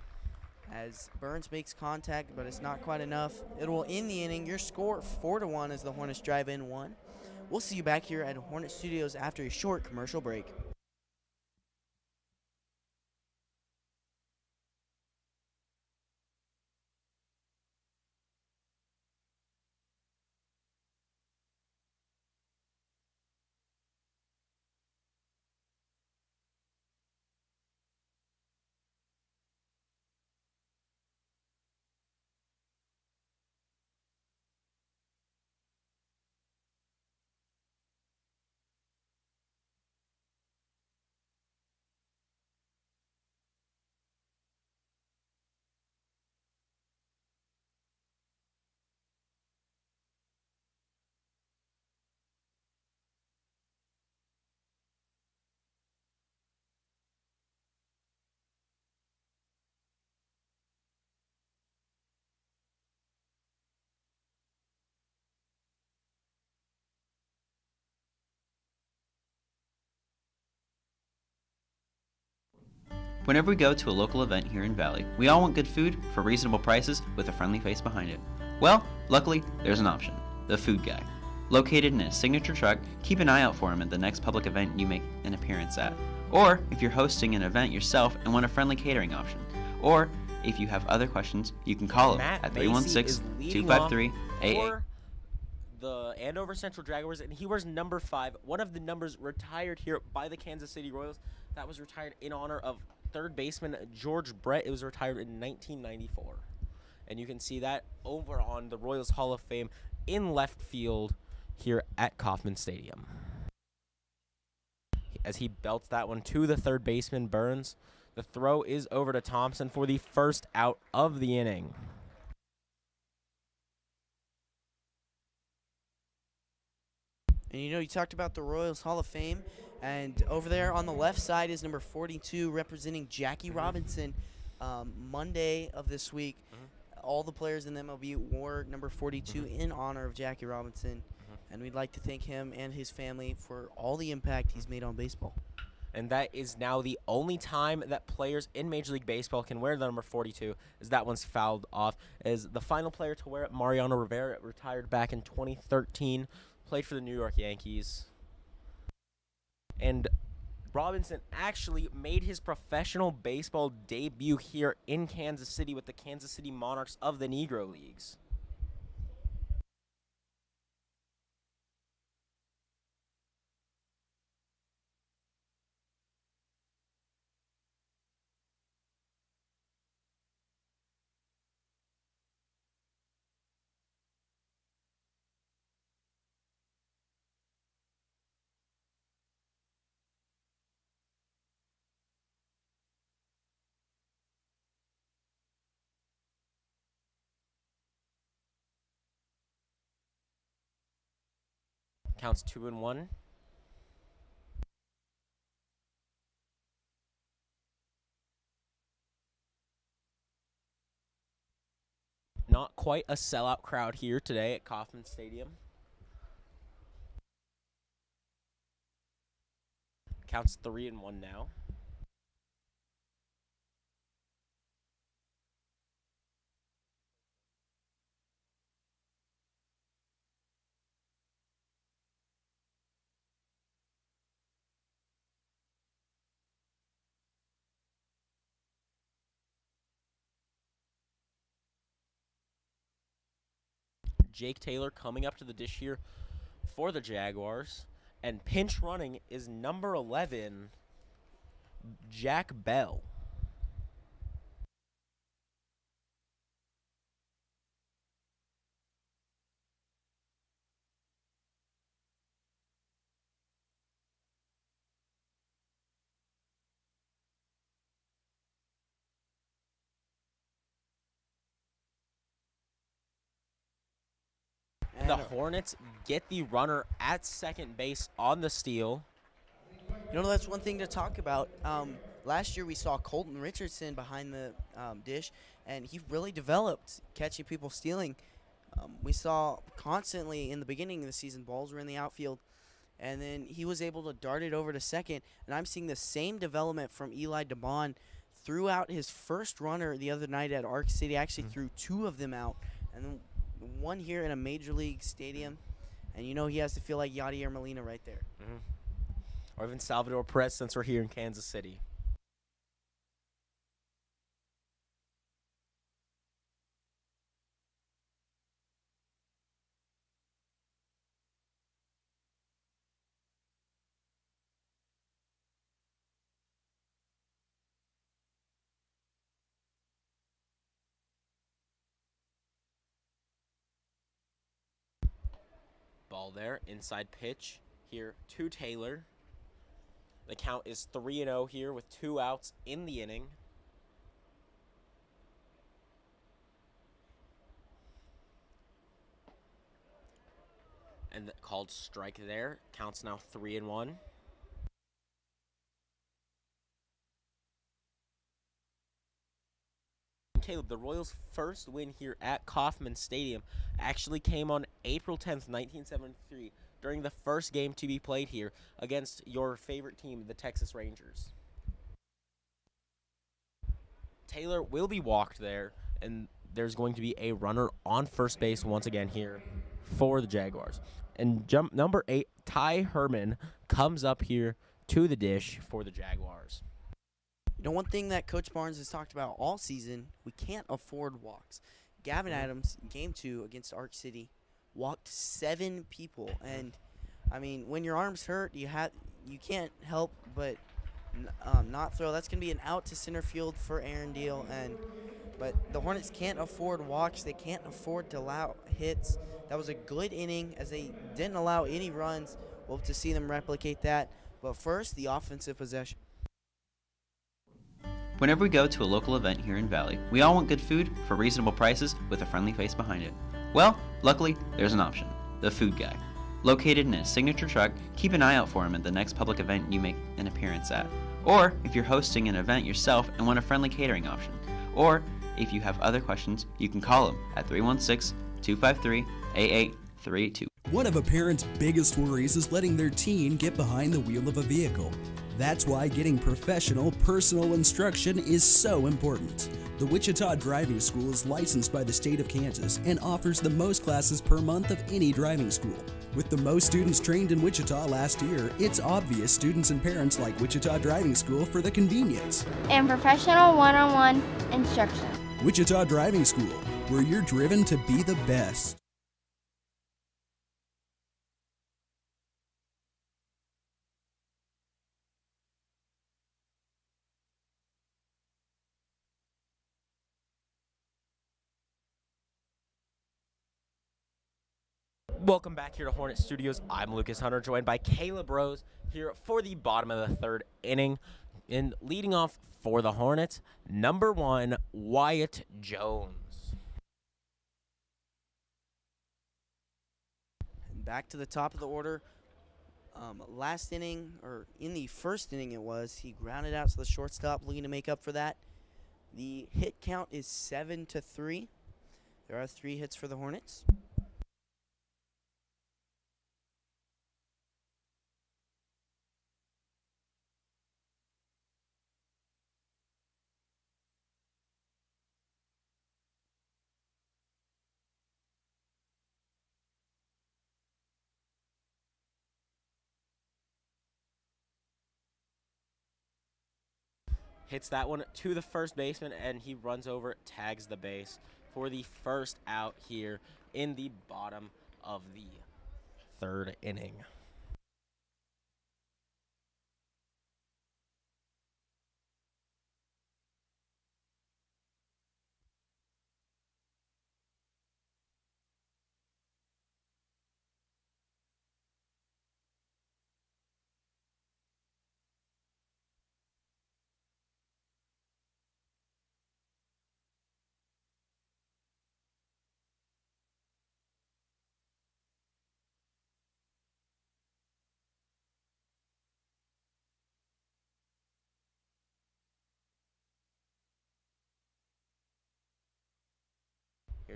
as Burns makes contact, but it's not quite enough. It will end the inning. Your score 4-1 as the Hornets drive in one. We'll see you back here at Hornet Studios after a short commercial break. Whenever we go to a local event here in Valley, we all want good food for reasonable prices with a friendly face behind it. Well, luckily, there's an option. The Food Guy. Located in a signature truck, keep an eye out for him at the next public event you make an appearance at. Or if you're hosting an event yourself and want a friendly catering option. Or if you have other questions, you can call him at 316-253-88. For the Andover Central Jaguars, and he wears number 5, one of the numbers retired here by the Kansas City Royals. That was retired in honor of third baseman George Brett. It was retired in 1994. And you can see that over on the Royals Hall of Fame in left field here at Kaufman Stadium. As he belts that one to the third baseman, Burns. The throw is over to Thompson for the first out of the inning. And you talked about the Royals Hall of Fame, and over there on the left side is number 42 representing Jackie Robinson. Monday of this week, all the players in the MLB wore number 42 in honor of Jackie Robinson, and we'd like to thank him and his family for all the impact he's made on baseball. And that is now the only time that players in Major League Baseball can wear the number 42, as that one's fouled off. As the final player to wear it, Mariano Rivera, retired back in 2013, played for the New York Yankees. And Robinson actually made his professional baseball debut here in Kansas City with the Kansas City Monarchs of the Negro Leagues. Counts 2-1. Not quite a sellout crowd here today at Kaufman Stadium. Counts 3-1 now. Jake Taylor coming up to the dish here for the Jaguars. And pinch running is number 11, Jack Bell. The Hornets get the runner at second base on the steal. That's one thing to talk about. Last year we saw Colton Richardson behind the dish, and he really developed catching people stealing. We saw constantly in the beginning of the season balls were in the outfield, and then he was able to dart it over to second. And I'm seeing the same development from Eli DeBon throughout his first runner the other night at Arc City. Actually threw two of them out, and then one here in a major league stadium. And you know he has to feel like Yadier Molina right there. Or even Salvador Perez since we're here in Kansas City. Ball there, inside pitch here to Taylor. The count is 3-0 here with 2 outs in the inning. And called strike there. Counts now 3-1. Caleb, the Royals' first win here at Kaufman Stadium actually came on April 10th, 1973, during the first game to be played here against your favorite team, the Texas Rangers. Taylor will be walked there, and there's going to be a runner on first base once again here for the Jaguars. And number 8, Ty Herman, comes up here to the dish for the Jaguars. You know, one thing that Coach Barnes has talked about all season, we can't afford walks. Gavin Adams, game 2 against Arc City, walked 7 people. And, I mean, when your arm's hurt, you can't help but not throw. That's going to be an out to center field for Aaron Deal. But the Hornets can't afford walks. They can't afford to allow hits. That was a good inning as they didn't allow any runs. We'll hope to see them replicate that. But first, the offensive possession. Whenever we go to a local event here in Valley, we all want good food for reasonable prices with a friendly face behind it. Well, luckily, there's an option. The Food Guy. Located in his signature truck, keep an eye out for him at the next public event you make an appearance at. Or if you're hosting an event yourself and want a friendly catering option. Or if you have other questions, you can call him at 316-253-8832. One of a parent's biggest worries is letting their teen get behind the wheel of a vehicle. That's why getting professional, personal instruction is so important. The Wichita Driving School is licensed by the state of Kansas and offers the most classes per month of any driving school. With the most students trained in Wichita last year, it's obvious students and parents like Wichita Driving School for the convenience and professional one-on-one instruction. Wichita Driving School, where you're driven to be the best. Welcome back here to Hornet Studios. I'm Lucas Hunter, joined by Caleb Rose here for the bottom of the third inning. And leading off for the Hornets, number 1, Wyatt Jones. Back to the top of the order. Last inning, or in the first inning it was, he grounded out to the shortstop, looking to make up for that. The hit count is 7-3. There are 3 hits for the Hornets. Hits that one to the first baseman, and he runs over, tags the base for the first out here in the bottom of the third inning.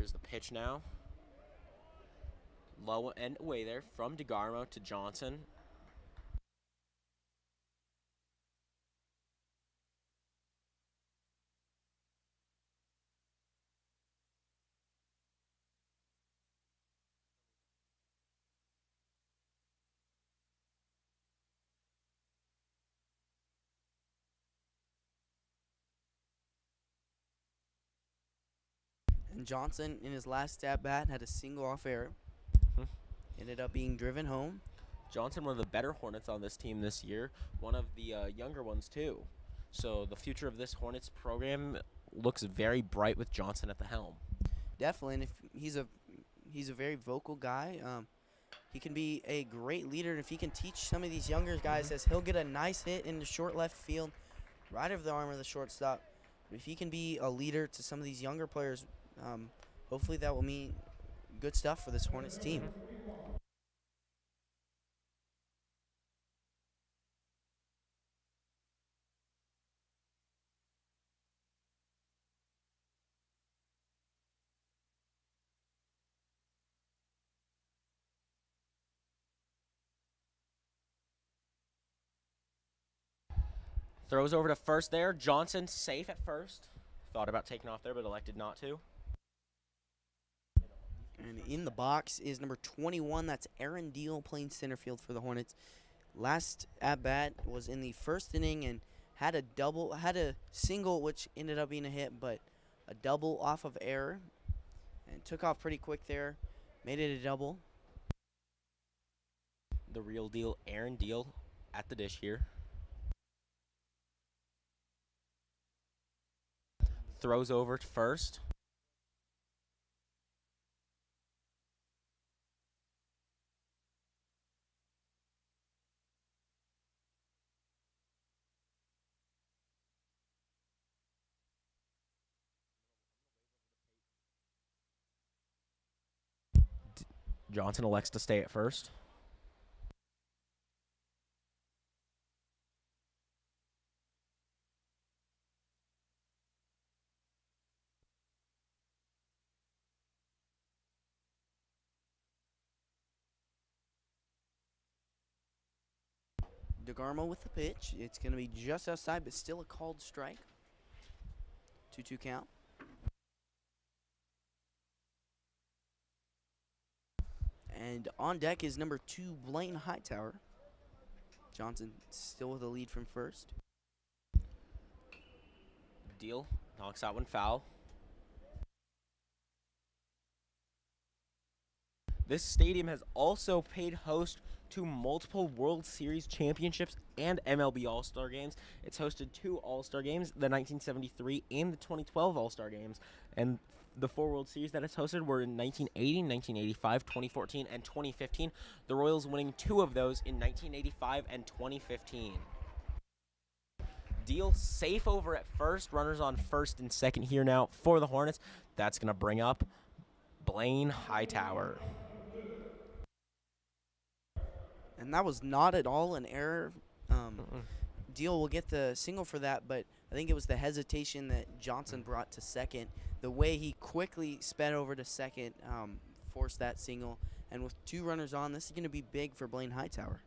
Here's the pitch now. Low and away there from DeGarmo to Johnson. And Johnson, in his last at bat, had a single off error. Ended up being driven home. Johnson, one of the better Hornets on this team this year, one of the younger ones too. So the future of this Hornets program looks very bright with Johnson at the helm. Definitely, and if he's a very vocal guy. He can be a great leader, and if he can teach some of these younger guys, as he'll get a nice hit in the short left field, right over the arm of the shortstop. If he can be a leader to some of these younger players, hopefully that will mean good stuff for this Hornets team. Throws over to first there. Johnson safe at first. Thought about taking off there, but elected not to. And in the box is number 21. That's Aaron Deal playing center field for the Hornets. Last at bat was in the first inning and had a single, which ended up being a hit, but a double off of error, and took off pretty quick there. Made it a double. The real deal, Aaron Deal at the dish here. Throws over to first. Johnson elects to stay at first. DeGarmo with the pitch. It's going to be just outside, but still a called strike. 2-2 count. And on deck is number 2, Blaine Hightower. Johnson still with a lead from first. Deal knocks out one foul. This stadium has also paid host to multiple World Series championships and MLB All-Star games. It's hosted 2 All-Star games, the 1973 and the 2012 All-Star games. And the 4 World Series that it's hosted were in 1980, 1985, 2014, and 2015. The Royals winning 2 of those in 1985 and 2015. Deal safe over at first. Runners on first and second here now for the Hornets. That's going to bring up Blaine Hightower. And that was not at all an error. Deal will get the single for that, but I think it was the hesitation that Johnson brought to second. The way he quickly sped over to second forced that single. And with 2 runners on, this is going to be big for Blaine Hightower.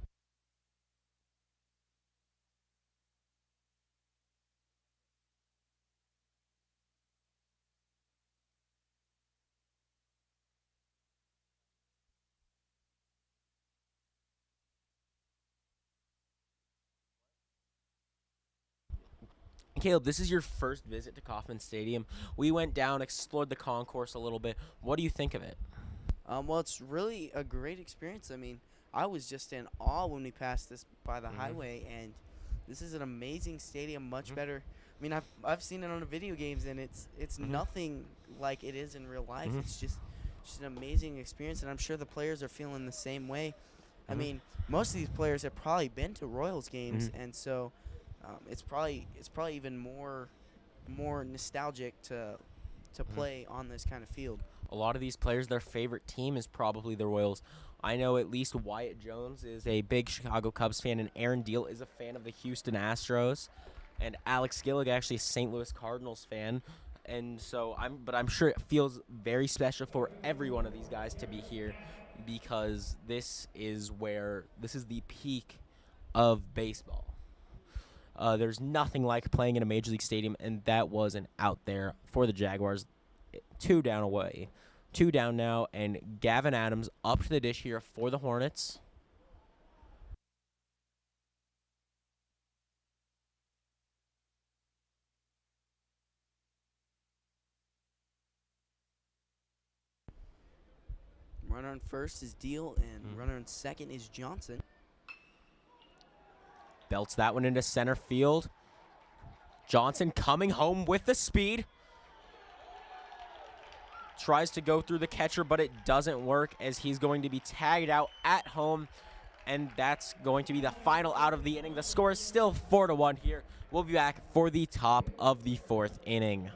Caleb, this is your first visit to Kaufman Stadium. We went down, explored the concourse a little bit. What do you think of it? Well, it's really a great experience. I mean, I was just in awe when we passed this by the highway, and this is an amazing stadium, much better. I mean, I've seen it on the video games, and it's nothing like it is in real life. It's just an amazing experience, and I'm sure the players are feeling the same way. I mean, most of these players have probably been to Royals games, and so it's probably even more nostalgic to play on this kind of field. A lot of these players, their favorite team is probably the Royals. I know at least Wyatt Jones is a big Chicago Cubs fan, and Aaron Deal is a fan of the Houston Astros. And Alex Gillig, actually a St. Louis Cardinals fan. And so I'm sure it feels very special for every one of these guys to be here, because this is the peak of baseball. There's nothing like playing in a major league stadium, and that wasn't out there for the Jaguars. 2 down away. 2 down now, and Gavin Adams up to the dish here for the Hornets. Runner on first is Deal, and runner on second is Johnson. Belts that one into center field. Johnson coming home with the speed. Tries to go through the catcher, but it doesn't work, as he's going to be tagged out at home. And that's going to be the final out of the inning. The score is still 4-1 here. We'll be back for the top of the 4th inning.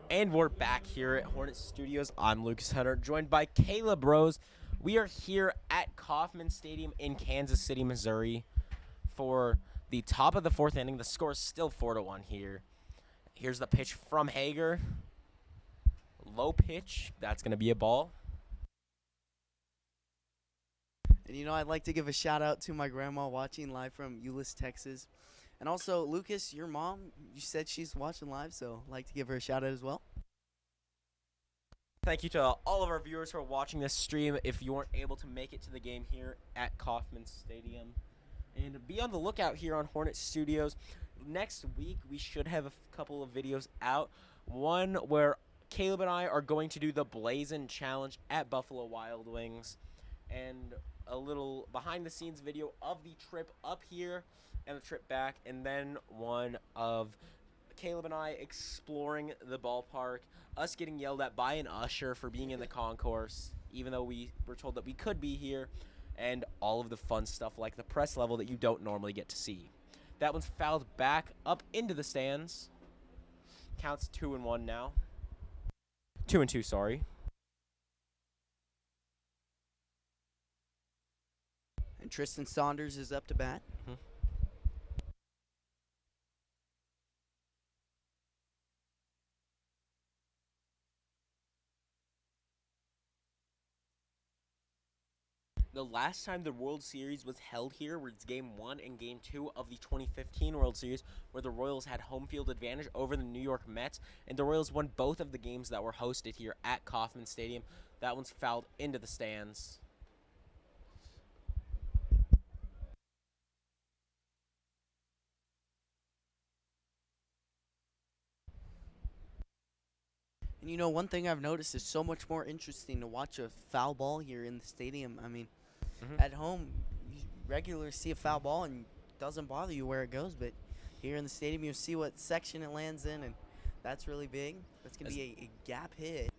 And we're back here at Hornet Studios. I'm Lucas Hunter, joined by Caleb Rose. We are here at Kaufman Stadium in Kansas City, Missouri, for the top of the 4th inning. The score is still 4-1 here. Here's the pitch from Hager. Low pitch. That's going to be a ball. And I'd like to give a shout out to my grandma watching live from Euless, Texas. And also, Lucas, your mom, you said she's watching live, so I'd like to give her a shout out as well. Thank you to all of our viewers who are watching this stream if you weren't able to make it to the game here at Kaufman Stadium. And be on the lookout here on Hornet Studios. Next week, we should have a couple of videos out. One where Caleb and I are going to do the Blazin' Challenge at Buffalo Wild Wings. And a little behind-the-scenes video of the trip up here and the trip back, and then one of Caleb and I exploring the ballpark, us getting yelled at by an usher for being in the concourse, even though we were told that we could be here, and all of the fun stuff like the press level that you don't normally get to see. That one's fouled back up into the stands. Counts 2-1 now. 2-2, sorry. And Tristan Saunders is up to bat. The last time the World Series was held here was Game 1 and Game 2 of the 2015 World Series, where the Royals had home field advantage over the New York Mets, and the Royals won both of the games that were hosted here at Kaufman Stadium. That one's fouled into the stands. And one thing I've noticed is so much more interesting to watch a foul ball here in the stadium. I mean, at home, you regularly see a foul ball and it doesn't bother you where it goes, but here in the stadium, you see what section it lands in, and that's really big. That's going to be a gap hit.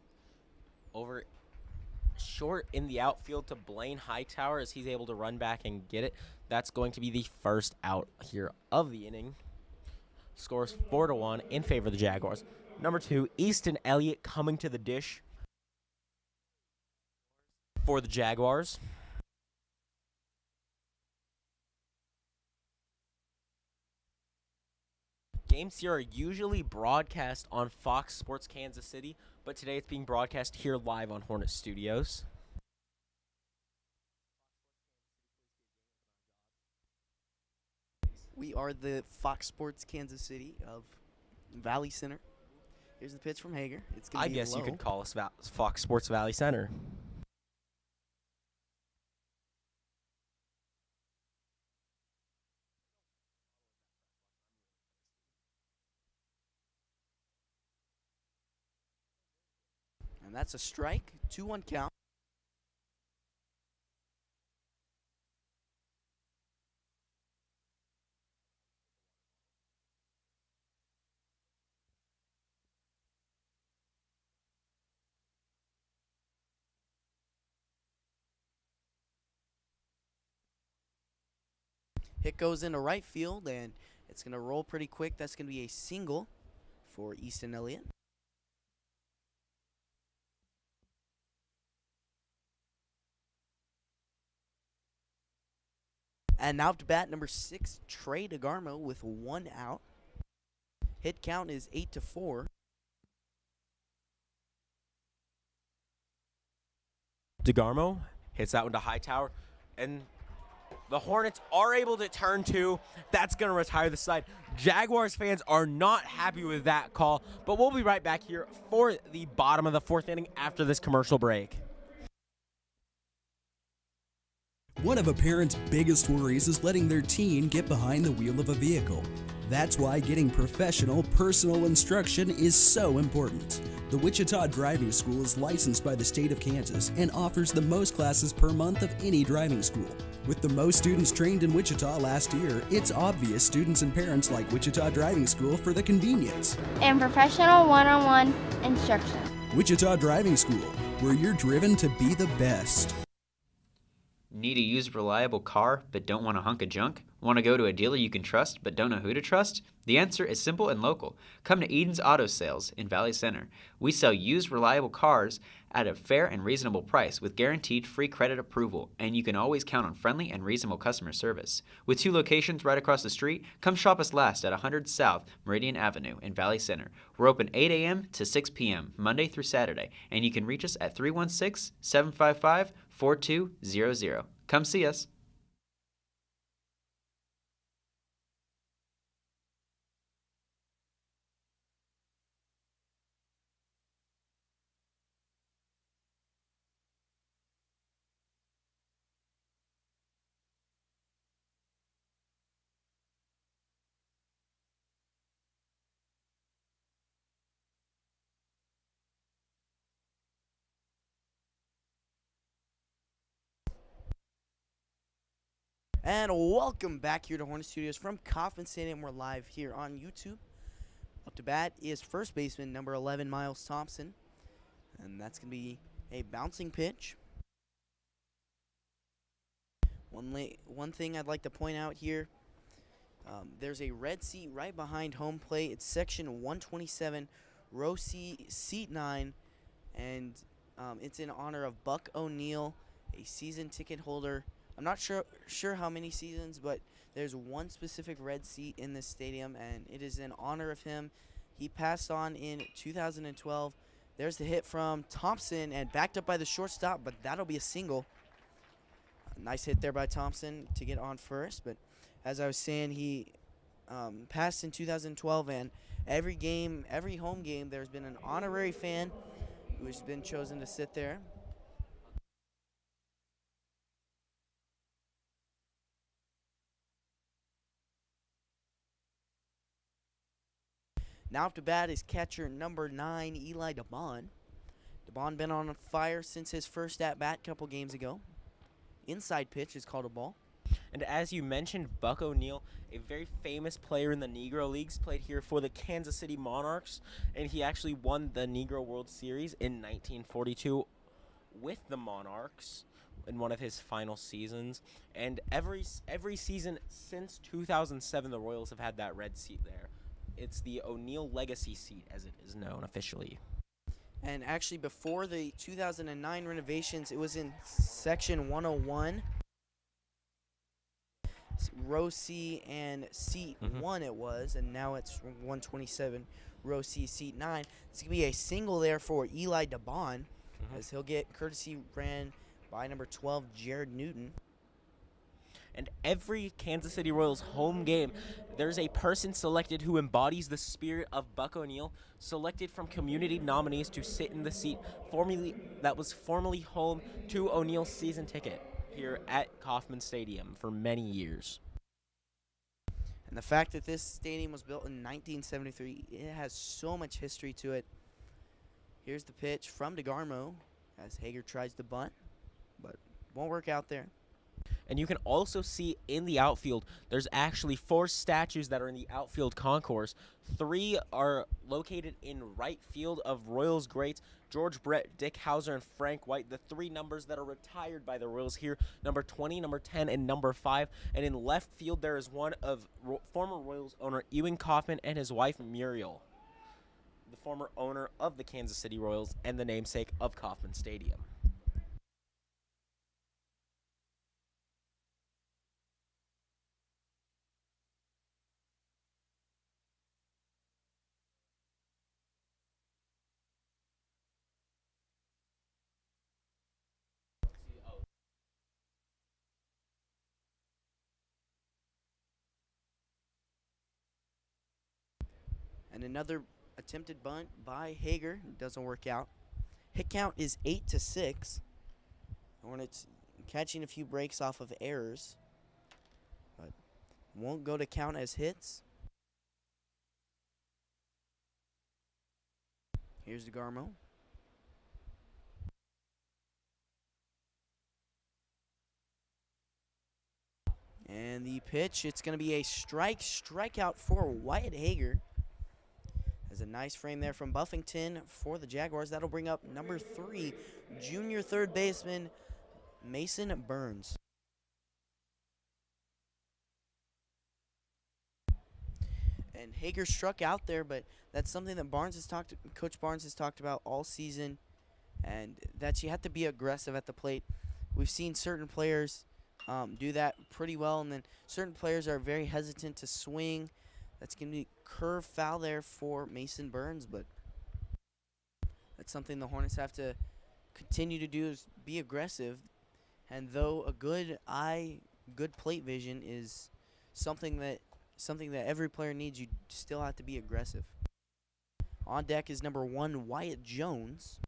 Over short in the outfield to Blaine Hightower as he's able to run back and get it. That's going to be the first out here of the inning. Scores 4-1 in favor of the Jaguars. Number 2, Easton Elliott coming to the dish for the Jaguars. games here are usually broadcast on Fox Sports Kansas City, but today it's being broadcast here live on Hornet Studios. We are the Fox Sports Kansas City of Valley Center. Here's the pitch from Hager. It's going I to be guess low. you could call us Fox Sports Valley Center. And that's a strike. 2-1 count. Hit goes into right field, and it's going to roll pretty quick. That's going to be a single for Easton Elliott. And now up to bat, number 6, Trey DeGarmo with 1 out. Hit count is 8-4. DeGarmo hits that one to Hightower, and the Hornets are able to turn 2. That's going to retire the side. Jaguars fans are not happy with that call, but we'll be right back here for the bottom of the 4th inning after this commercial break. One of a parent's biggest worries is letting their teen get behind the wheel of a vehicle. That's why getting professional, personal instruction is so important. The Wichita Driving School is licensed by the state of Kansas and offers the most classes per month of any driving school. With the most students trained in Wichita last year, it's obvious students and parents like Wichita Driving School for the convenience. And professional one-on-one instruction. Wichita Driving School, where you're driven to be the best. Need a used, reliable car but don't want a hunk of junk? Want to go to a dealer you can trust but don't know who to trust? The answer is simple and local. Come to Eden's Auto Sales in Valley Center. We sell used, reliable cars at a fair and reasonable price with guaranteed free credit approval, and you can always count on friendly and reasonable customer service. With 2 locations right across the street, come shop us last at 100 South Meridian Avenue in Valley Center. We're open 8 a.m. to 6 p.m. Monday through Saturday, and you can reach us at 316-755-4200. Come see us. And welcome back here to Hornet Studios from Kaufman Stadium. We're live here on YouTube. Up to bat is first baseman number 11, Miles Thompson. And that's going to be a bouncing pitch. One thing I'd like to point out here, there's a red seat right behind home plate. It's section 127, row C, seat 9. And it's in honor of Buck O'Neill, a season ticket holder. I'm not sure how many seasons, but there's one specific red seat in this stadium, and it is in honor of him. He passed on in 2012. There's the hit from Thompson, and backed up by the shortstop, but that'll be a single. A nice hit there by Thompson to get on first, but as I was saying, he passed in 2012, and every home game, there's been an honorary fan who has been chosen to sit there. Now up to bat is catcher number 9, Eli DeBon. DeBon been on fire since his first at-bat a couple games ago. Inside pitch is called a ball. And as you mentioned, Buck O'Neill, a very famous player in the Negro Leagues, played here for the Kansas City Monarchs, and he actually won the Negro World Series in 1942 with the Monarchs in one of his final seasons. And every season since 2007, the Royals have had that red seat there. It's the O'Neill Legacy seat, as it is known officially. And actually, before the 2009 renovations, it was in section 101. row C and seat 1 it was, and now it's 127, row C, seat 9. It's going to be a single there for Eli DeBon, as he'll get courtesy ran by number 12, Jared Newton. And every Kansas City Royals home game, there's a person selected who embodies the spirit of Buck O'Neil, selected from community nominees to sit in the seat that was formerly home to O'Neil's season ticket here at Kaufman Stadium for many years. And the fact that this stadium was built in 1973, it has so much history to it. Here's the pitch from DeGarmo as Hager tries to bunt, but won't work out there. And you can also see in the outfield, there's actually 4 statues that are in the outfield concourse. 3 are located in right field of Royals greats George Brett, Dick Hauser, and Frank White. The 3 numbers that are retired by the Royals here, number 20, number 10, and number 5. And in left field, there is one of former Royals owner Ewing Kaufman and his wife Muriel, the former owner of the Kansas City Royals and the namesake of Kaufman Stadium. And another attempted bunt by Hager doesn't work out. Hit count is 8-6. Hornets catching a few breaks off of errors, but won't go to count as hits. Here's DeGarmo. And the pitch, it's going to be a strikeout for Wyatt Hager. There's a nice frame there from Buffington for the Jaguars. That'll bring up number 3, junior third baseman Mason Burns. And Hager struck out there, but that's something that Coach Barnes has talked about all season, and that you have to be aggressive at the plate. We've seen certain players do that pretty well, and then certain players are very hesitant to swing. That's going to be curve foul there for Mason Burns, but that's something the Hornets have to continue to do, is be aggressive. And though a good plate vision is something that every player needs, you still have to be aggressive. On deck is number 1, Wyatt Jones.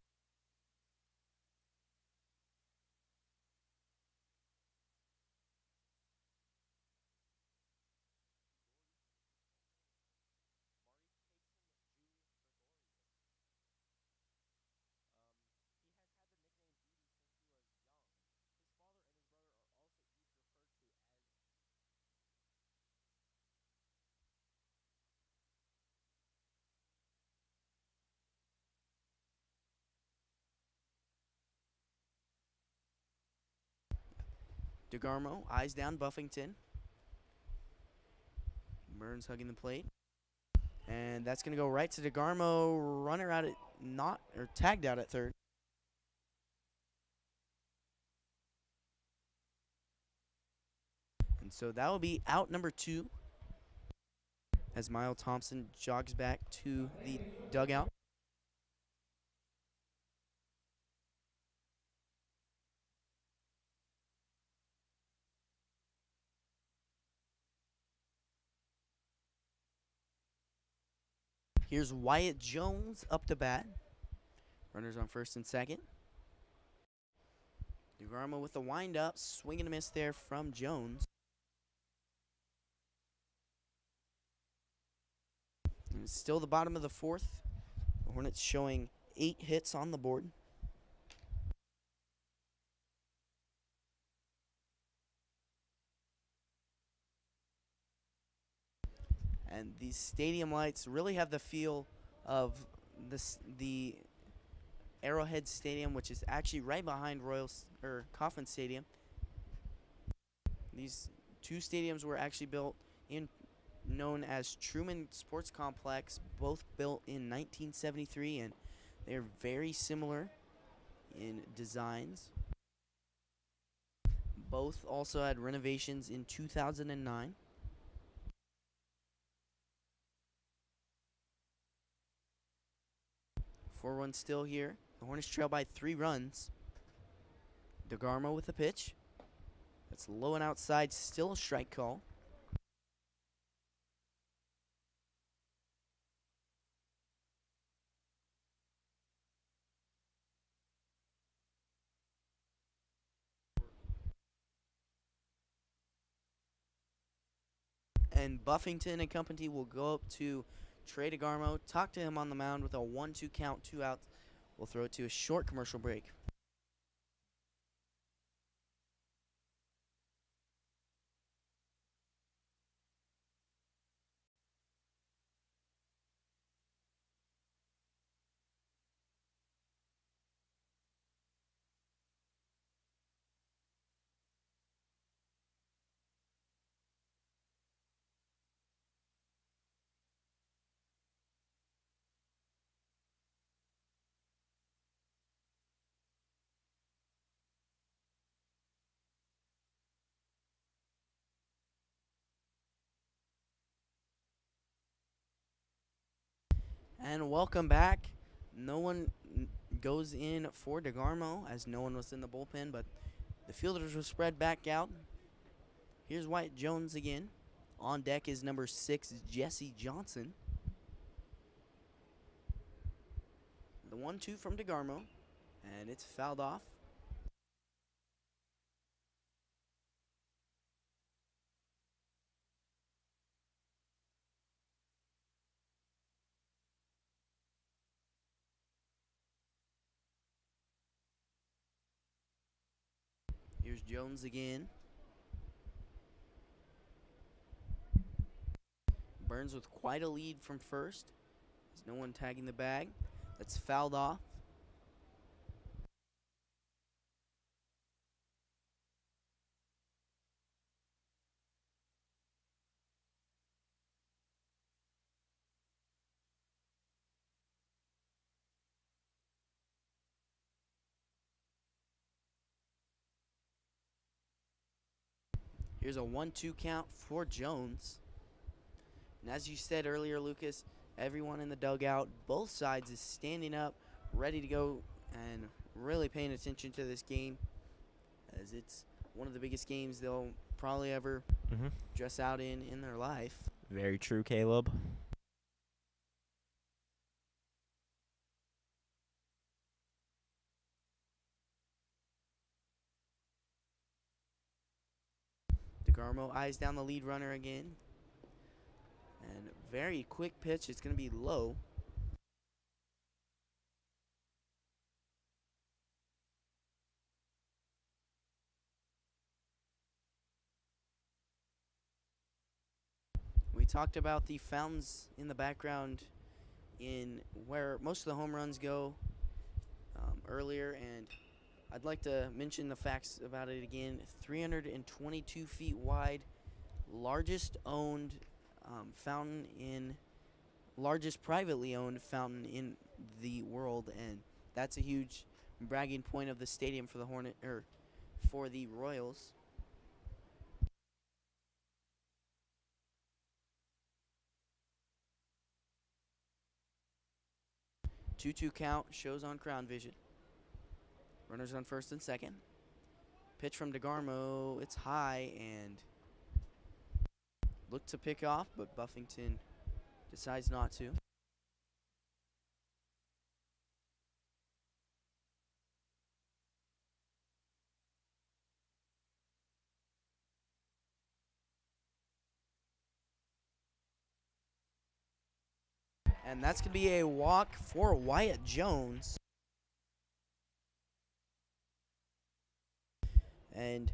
DeGarmo, eyes down Buffington. Burns hugging the plate. And that's going to go right to DeGarmo. Runner out at tagged out at third. And so that will be out number 2 as Miles Thompson jogs back to the dugout. Here's Wyatt Jones up to bat. Runners on first and second. DeGarmo with the windup, swing and a miss there from Jones. And it's still the bottom of the 4th. The Hornets showing 8 hits on the board. And these stadium lights really have the feel of the Arrowhead Stadium, which is actually right behind Kaufman Stadium. These 2 stadiums were actually built known as Truman Sports Complex, both built in 1973, and they're very similar in designs. Both also had renovations in 2009. Four runs still here. The Hornets trail by 3 runs. DeGarmo with the pitch. That's low and outside, still a strike call. And Buffington and company will go up to Trey DeGarmo, talk to him on the mound with a 1-2 count, 2 outs. We'll throw it to a short commercial break. And welcome back. No one goes in for DeGarmo as no one was in the bullpen, but the fielders were spread back out. Here's Wyatt Jones again. On deck is number 6, Jesse Johnson. The 1-2 from DeGarmo, and it's fouled off. Here's Jones again. Burns with quite a lead from first. There's no one tagging the bag. That's fouled off. Here's a 1-2 count for Jones. And as you said earlier, Lucas, everyone in the dugout, both sides, is standing up, ready to go, and really paying attention to this game, as it's one of the biggest games they'll probably ever dress out in their life. Very true, Caleb. DeGarmo eyes down the lead runner again. And very quick pitch. It's going to be low. We talked about the fountains in the background in where most of the home runs go earlier, and I'd like to mention the facts about it again. 322 feet wide, largest privately owned fountain in the world, and that's a huge bragging point of the stadium for the Royals. Two count, shows on Crown Vision. Runners on first and second. Pitch from DeGarmo, it's high and looked to pick off, but Buffington decides not to. And that's going to be a walk for Wyatt Jones. And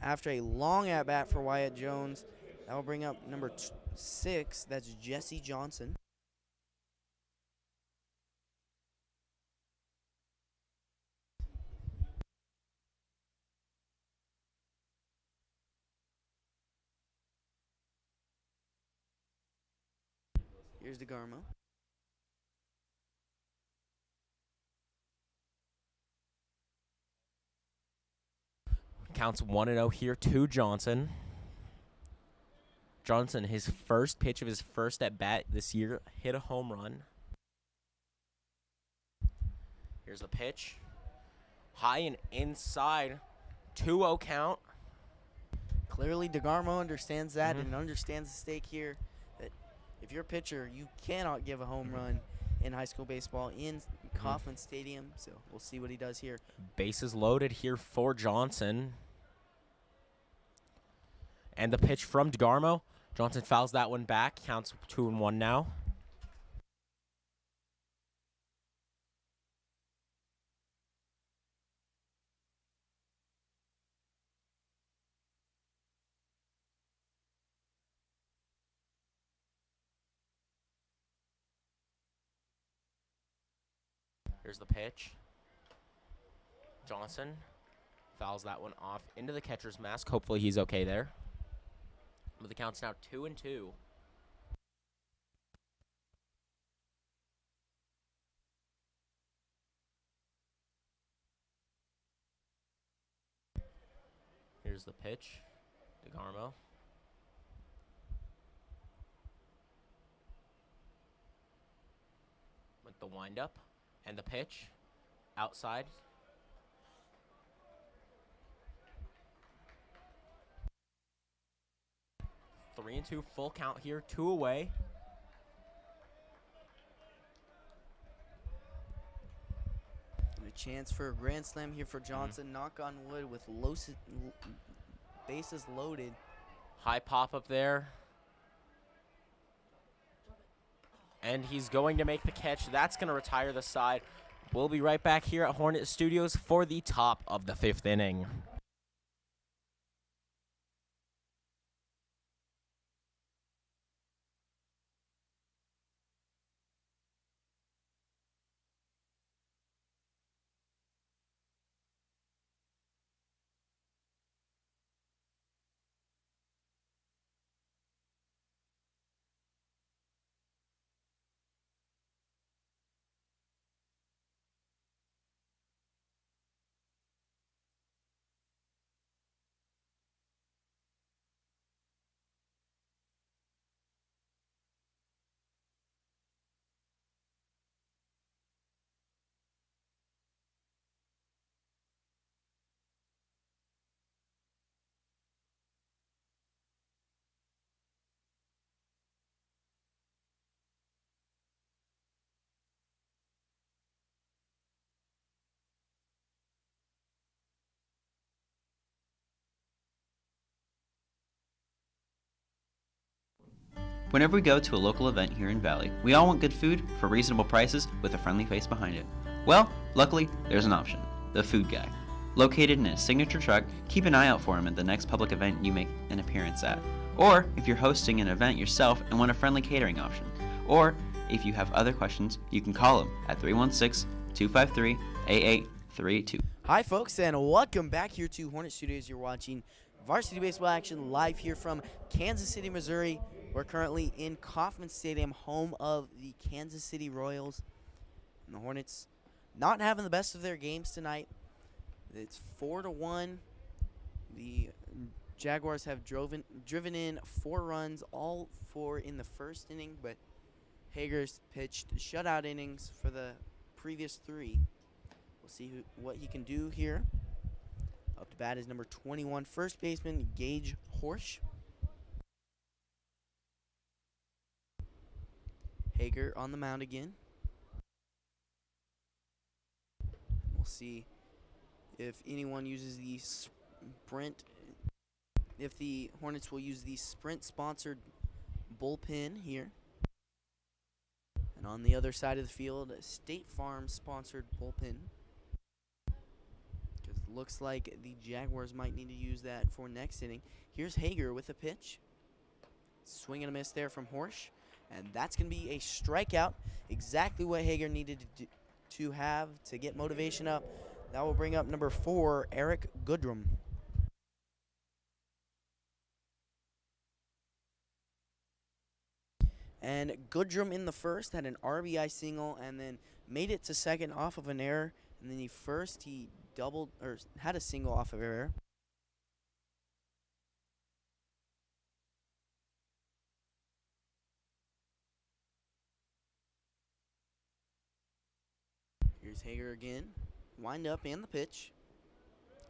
after a long at-bat for Wyatt Jones, that will bring up number 6. That's Jesse Johnson. Here's DeGarmo. Counts 1-0 here to Johnson. Johnson, his first pitch of his first at bat this year, hit a home run. Here's the pitch. High and inside. 2-0 count. Clearly, DeGarmo understands that and understands the stake here. That if you're a pitcher, you cannot give a home run in high school baseball in Kaufman Stadium. So we'll see what he does here. Bases loaded here for Johnson. And the pitch from DeGarmo. Johnson fouls that one back. Counts 2-1 now. Here's the pitch. Johnson fouls that one off into the catcher's mask. Hopefully he's okay there. But the count's now 2-2. Here's the pitch. DeGarmo. With the windup and the pitch. Outside. 3-2 full count here. 2 away. And a chance for a grand slam here for Johnson. Knock on wood with bases loaded. High pop up there. And he's going to make the catch. That's going to retire the side. We'll be right back here at Hornet Studios for the top of the 5th inning. Whenever we go to a local event here in Valley, we all want good food for reasonable prices with a friendly face behind it. Well, luckily, there's an option. The Food Guy. Located in a signature truck, keep an eye out for him at the next public event you make an appearance at. Or if you're hosting an event yourself and want a friendly catering option. Or if you have other questions, you can call him at 316-253-8832. Hi, folks, and welcome back here to Hornet Studios. You're watching varsity baseball action live here from Kansas City, Missouri. We're currently in Kaufman Stadium, home of the Kansas City Royals. And the Hornets not having the best of their games tonight. It's 4-1. The Jaguars have driven in 4 runs, all 4 in the first inning, but Hager's pitched shutout innings for the previous 3. We'll see what he can do here. Up to bat is number 21, first baseman Gage Horsch. Hager on the mound again. We'll see if anyone uses the Sprint, if the Hornets will use the Sprint-sponsored bullpen here. And on the other side of the field, a State Farm-sponsored bullpen. Because it looks like the Jaguars might need to use that for next inning. Here's Hager with a pitch. Swing and a miss there from Horsch. And that's going to be a strikeout, exactly what Hager needed to have to get motivation up. That will bring up number 4, Eric Goodrum. And Goodrum in the first had an RBI single and then made it to second off of an error. And then he doubled, or had a single off of error. Here's Hager again. Wind up and the pitch.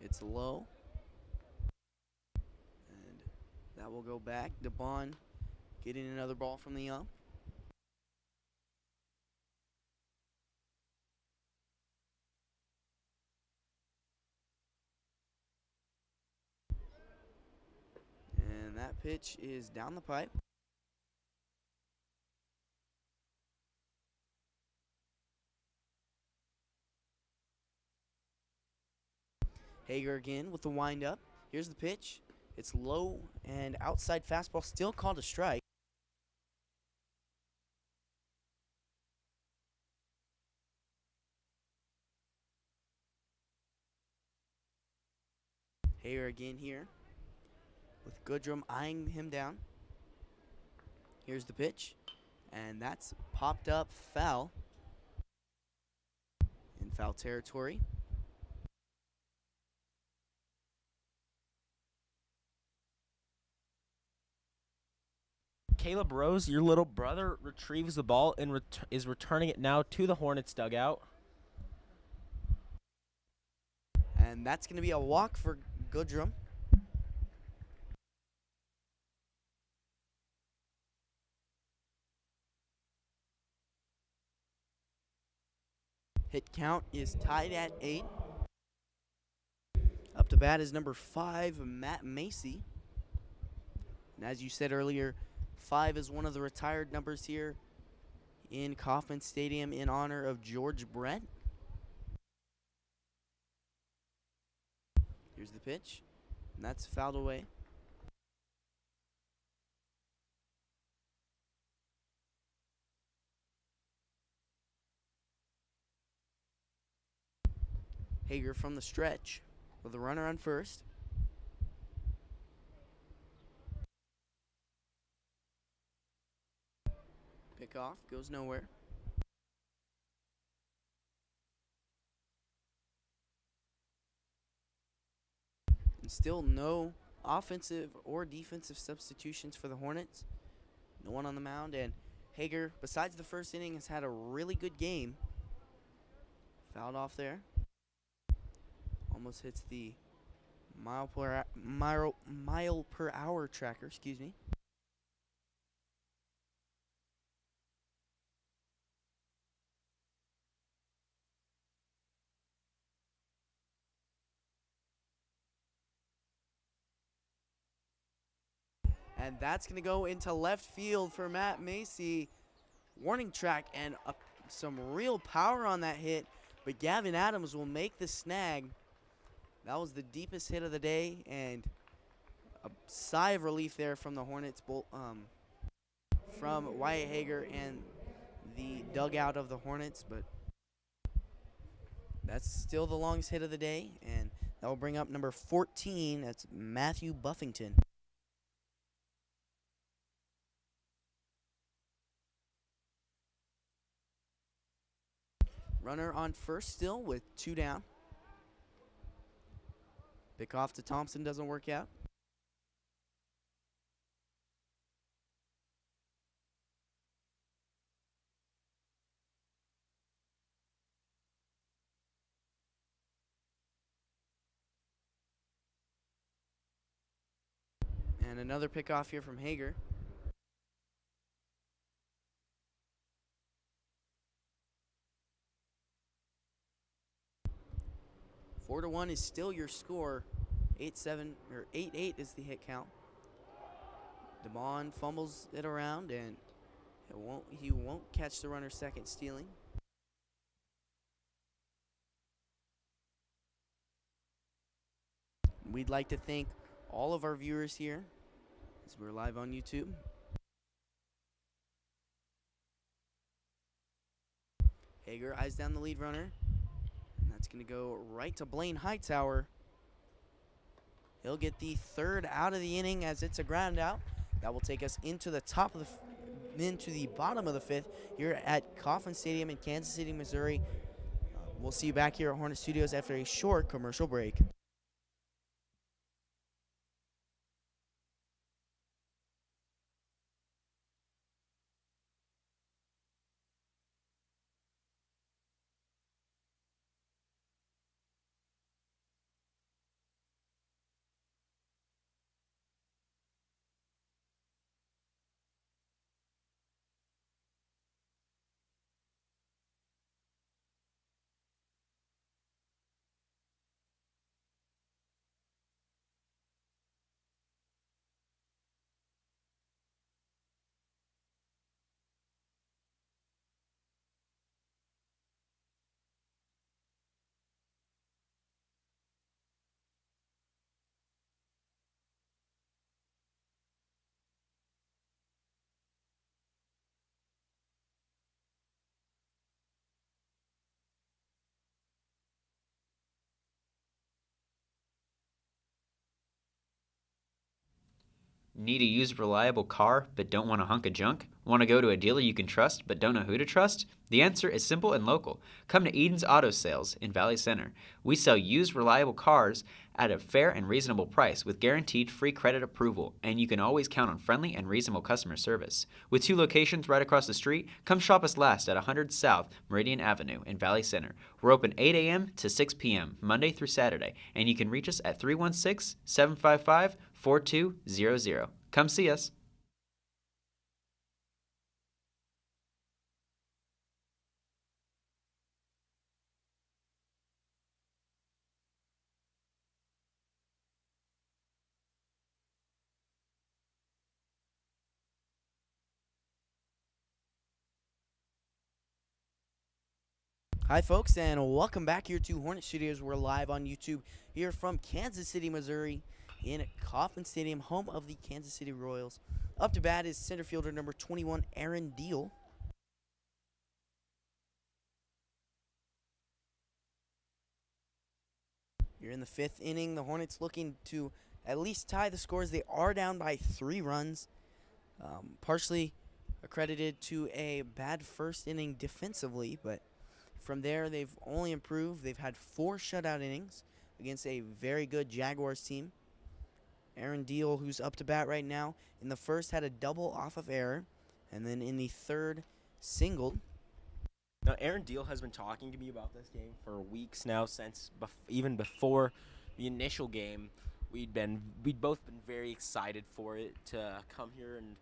It's low. And that will go back. DeBon getting another ball from the ump. And that pitch is down the pipe. Hager again with the windup. Here's the pitch. It's low and outside fastball, still called a strike. Hager again here with Goodrum eyeing him down. Here's the pitch, and that's popped up foul in foul territory. Caleb Rose, your little brother, retrieves the ball and is returning it now to the Hornets dugout. And that's going to be a walk for Goodrum. Hit count is tied at 8. Up to bat is number 5, Matt Macy. And as you said earlier, 5 is one of the retired numbers here in Kaufman Stadium in honor of George Brett. Here's the pitch, and that's fouled away. Hager from the stretch with a runner on first. Pick off, goes nowhere. And still no offensive or defensive substitutions for the Hornets. No one on the mound, and Hager, besides the first inning, has had a really good game. Fouled off there. Almost hits the mile per hour tracker, excuse me. And that's going to go into left field for Matt Macy. Warning track and some real power on that hit, but Gavin Adams will make the snag. That was the deepest hit of the day, and a sigh of relief there from the Hornets, from Wyatt Hager and the dugout of the Hornets, but that's still the longest hit of the day, and that will bring up number 14. That's Matthew Buffington. Runner on first still with 2 down. Pick off to Thompson doesn't work out. And another pickoff here from Hager. Four to 1 is still your score. 8-7 or 8-8 is the hit count. DeBon fumbles it around, and he won't catch the runner second stealing. We'd like to thank all of our viewers here as we're live on YouTube. Hager eyes down the lead runner. And that's going to go right to Blaine Hightower. He'll get the third out of the inning as it's a ground out. That will take us into the bottom of the fifth here at Kaufman Stadium in Kansas City, Missouri. We'll see you back here at Hornet Studios after a short commercial break. Need a used reliable car but don't want a hunk of junk? Want to go to a dealer you can trust but don't know who to trust? The answer is simple and local. Come to Eden's Auto Sales in Valley Center. We sell used reliable cars at a fair and reasonable price with guaranteed free credit approval, and you can always count on friendly and reasonable customer service. With 2 locations right across the street, come shop us last at 100 South Meridian Avenue in Valley Center. We're open 8 a.m. to 6 p.m. Monday through Saturday, and you can reach us at 316-755-4200. Come see us. Hi, folks, and welcome back here to Hornet Studios. We're live on YouTube here from Kansas City, Missouri, in Kaufman Stadium, home of the Kansas City Royals. Up to bat is center fielder number 21, Aaron Deal. You're in the 5th inning. The Hornets looking to at least tie the scores. They are down by 3 runs, partially accredited to a bad first inning defensively, but from there, they've only improved. They've had 4 shutout innings against a very good Jaguars team. Aaron Deal, who's up to bat right now, in the first had a double off of error, and then in the third, singled. Now, Aaron Deal has been talking to me about this game for weeks now, since even before the initial game. We'd both been very excited for it to come here and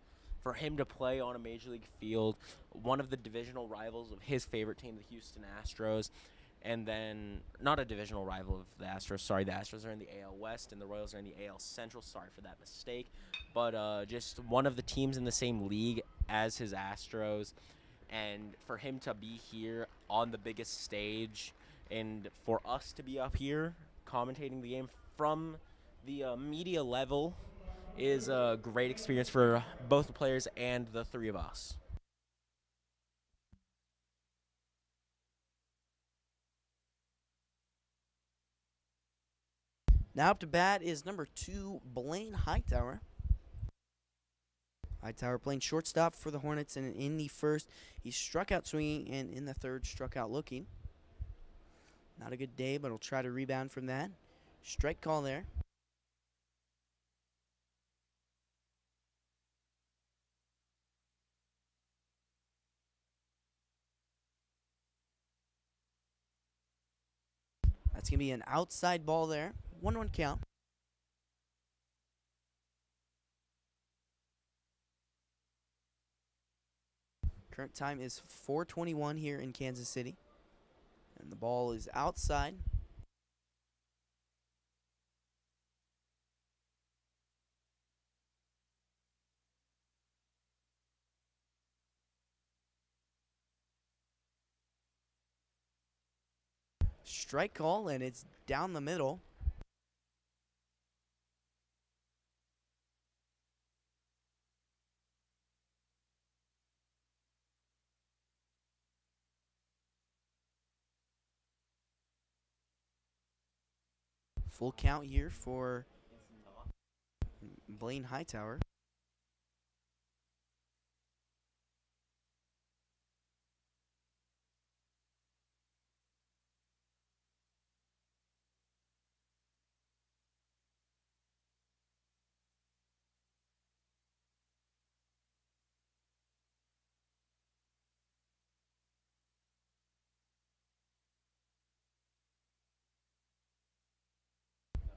for him to play on a major league field, one of the divisional rivals of his favorite team, the Houston Astros, and then not a divisional rival of the Astros. Sorry, the Astros are in the AL West and the Royals are in the AL Central. Sorry for that mistake. But just one of the teams in the same league as his Astros. And for him to be here on the biggest stage and for us to be up here commentating the game from the media level is a great experience for both the players and the 3 of us. Now up to bat is number 2, Blaine Hightower. Hightower playing shortstop for the Hornets, and in the first, he struck out swinging, and in the third, struck out looking. Not a good day, but he'll try to rebound from that. Strike call there. That's going to be an outside ball there. 1-1 count. Current time is 4:21 here in Kansas City. And the ball is outside. Strike call, and it's down the middle. Full count here for Blaine Hightower.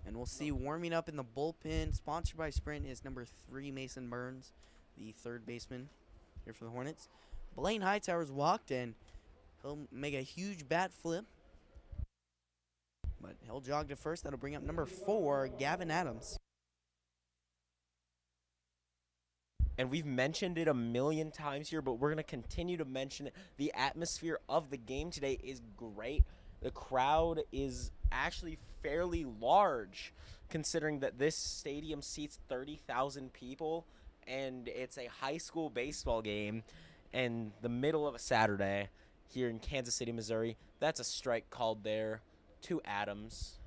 And we'll see warming up in the bullpen, sponsored by Sprint, is number 3, Mason Burns, the third baseman here for the Hornets. Blaine Hightower's walked, and he'll make a huge bat flip. But he'll jog to first. That'll bring up number 4, Gavin Adams. And we've mentioned it a million times here, but we're going to continue to mention it. The atmosphere of the game today is great. The crowd is actually fairly large, considering that this stadium seats 30,000 people, and it's a high school baseball game in the middle of a Saturday here in Kansas City, Missouri. That's a strike called there to Adams.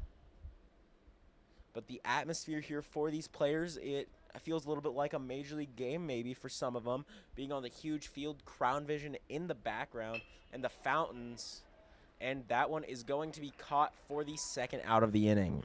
But the atmosphere here for these players, it It feels a little bit like a major league game maybe for some of them, being on the huge field, crown vision in the background, and the fountains. And that one is going to be caught for the second out of the inning.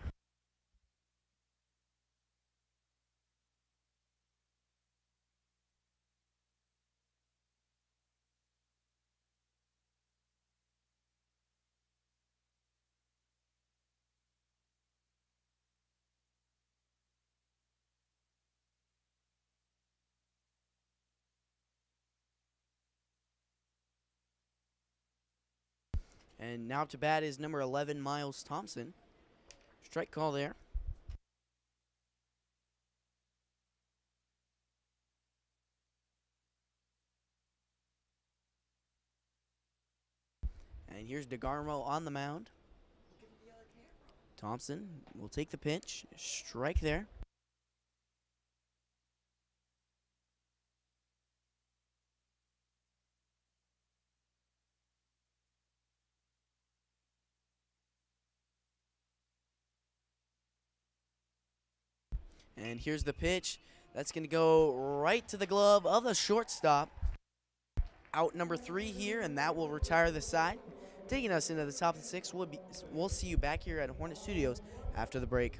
And now to bat is number 11, Miles Thompson. Strike call there. And here's DeGarmo on the mound. Thompson will take the pitch. Strike there. And here's the pitch. That's going to go right to the glove of the shortstop. Out number 3 here, and that will retire the side. Taking us into the top of the 6th, we'll see you back here at Hornet Studios after the break.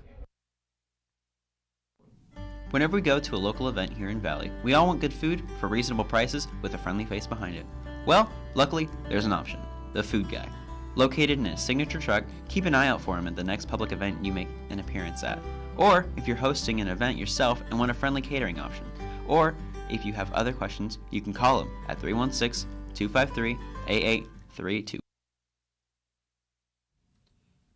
Whenever we go to a local event here in Valley, we all want good food for reasonable prices with a friendly face behind it. Well, luckily, there's an option. The Food Guy. Located in a signature truck, keep an eye out for him at the next public event you make an appearance at. Or if you're hosting an event yourself and want a friendly catering option. Or if you have other questions, you can call him at 316-253-8832.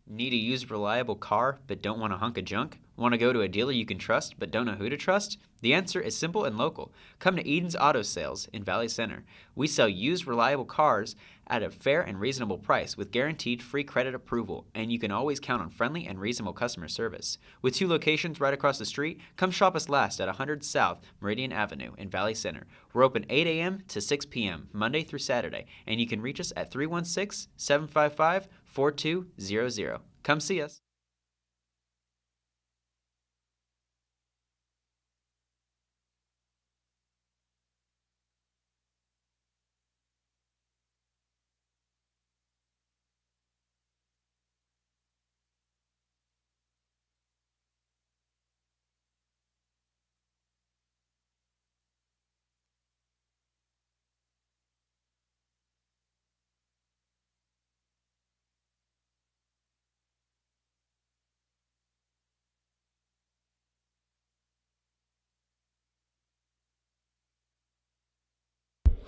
Need a used reliable car but don't want a hunk of junk? Want to go to a dealer you can trust but don't know who to trust? The answer is simple and local. Come to Eden's Auto Sales in Valley Center. We sell used reliable cars at a fair and reasonable price with guaranteed free credit approval, and you can always count on friendly and reasonable customer service. With 2 locations right across the street, come shop us last at 100 South Meridian Avenue in Valley Center. We're open 8 a.m. to 6 p.m. Monday through Saturday, and you can reach us at 316-755-4200. Come see us.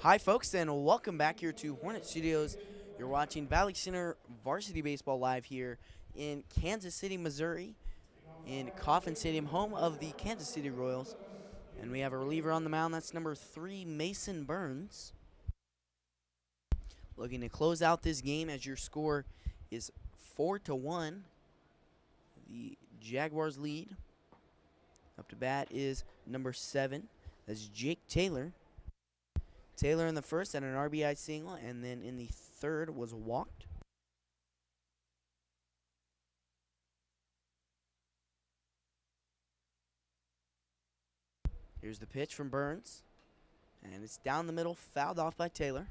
Hi, folks, and welcome back here to Hornet Studios. You're watching Valley Center Varsity Baseball live here in Kansas City, Missouri, in Kaufman Stadium, home of the Kansas City Royals. And we have a reliever on the mound. That's number 3, Mason Burns. Looking to close out this game as your score is 4-1. The Jaguars lead. Up to bat is number 7. That's Jake Taylor. Taylor in the first had an RBI single, and then in the third was walked. Here's the pitch from Burns, and it's down the middle, fouled off by Taylor.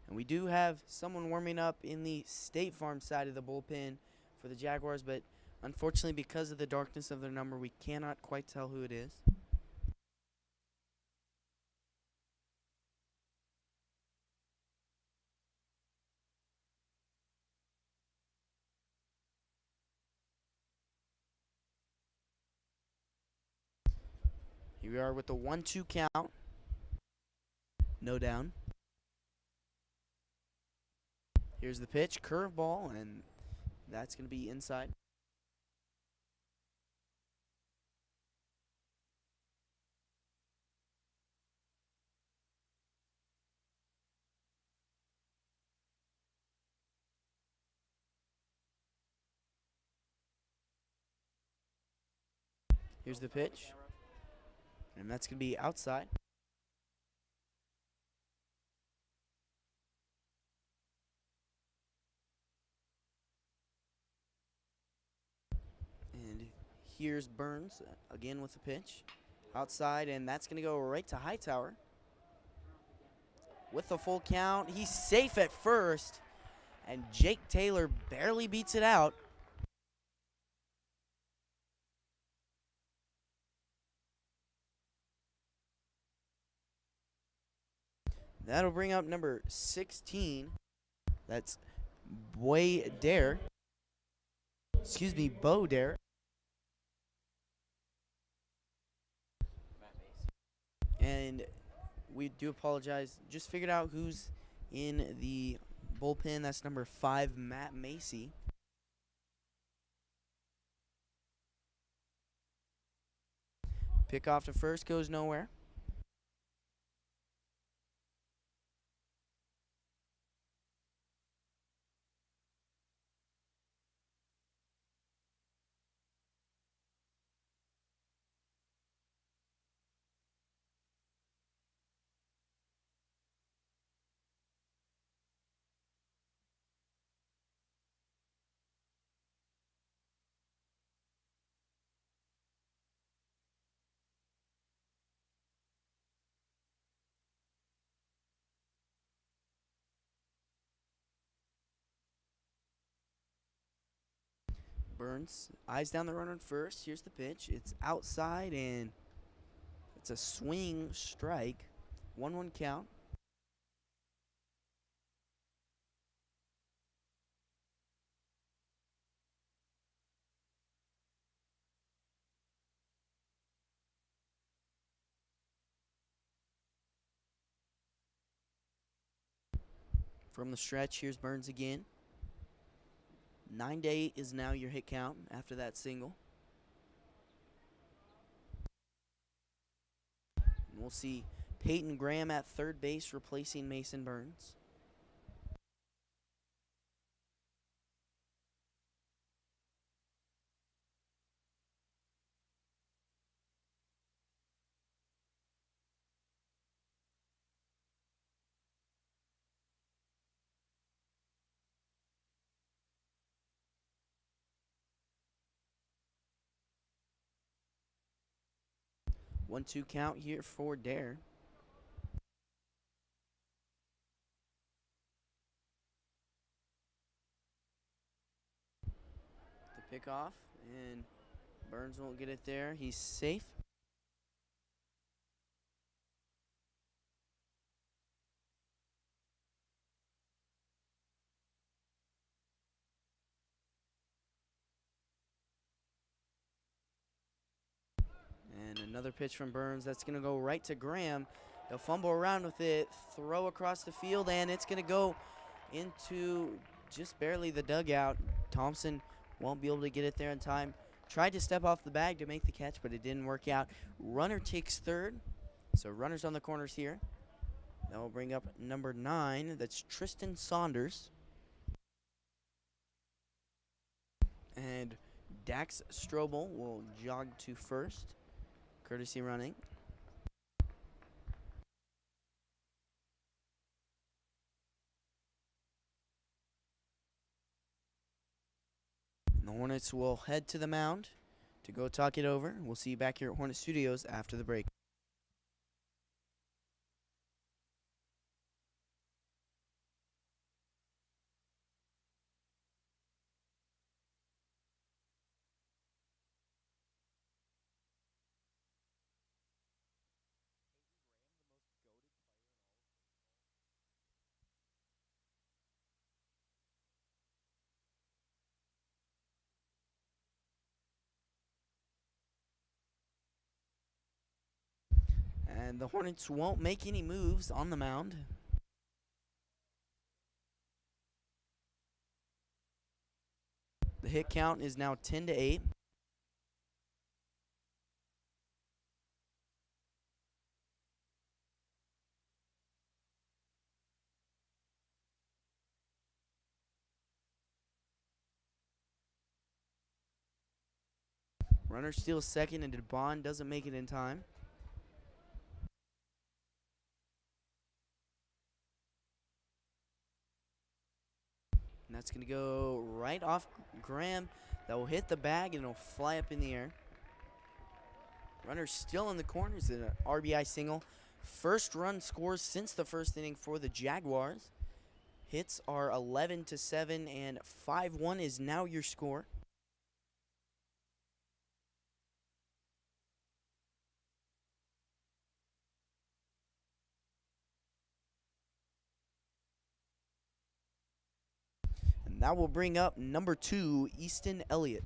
And we do have someone warming up in the State Farm side of the bullpen for the Jaguars, but unfortunately, because of the darkness of their number, we cannot quite tell who it is. Here we are with the 1-2 count. No down. Here's the pitch, curveball, and that's going to be inside. Here's the pitch, and that's going to be outside. Here's Burns again with the pitch. Outside, and that's going to go right to Hightower. With the full count, he's safe at first, and Jake Taylor barely beats it out. That'll bring up number 16. That's Bo Dare. And we do apologize. Just figured out who's in the bullpen. That's number 5, Matt Macy. Pick off to first, goes nowhere. Burns eyes down the runner at first. Here's the pitch. It's outside, and it's a swing strike. 1-1 count. From the stretch, here's Burns again. 9 to 8 is now your hit count after that single. And we'll see Peyton Graham at third base replacing Mason Burns. One-two count here for Dare. The pickoff, and Burns won't get it there. He's safe. And another pitch from Burns. That's going to go right to Graham. He'll fumble around with it, throw across the field, and it's going to go into just barely the dugout. Thompson won't be able to get it there in time. Tried to step off the bag to make the catch, but it didn't work out. Runner takes third. So runners on the corners here. That will bring up number 9. That's Tristan Saunders. And Dax Strobel will jog to first. Courtesy running. And the Hornets will head to the mound to go talk it over. We'll see you back here at Hornet Studios after the break. And the Hornets won't make any moves on the mound. The hit count is now 10 to 8. Runner steals second, and DeBond doesn't make it in time. And that's going to go right off Graham. That will hit the bag, and it'll fly up in the air. Runner still in the corners, an RBI single. First run scores since the first inning for the Jaguars. Hits are 11-7 and 5-1 is now your score. And that will bring up number 2, Easton Elliott.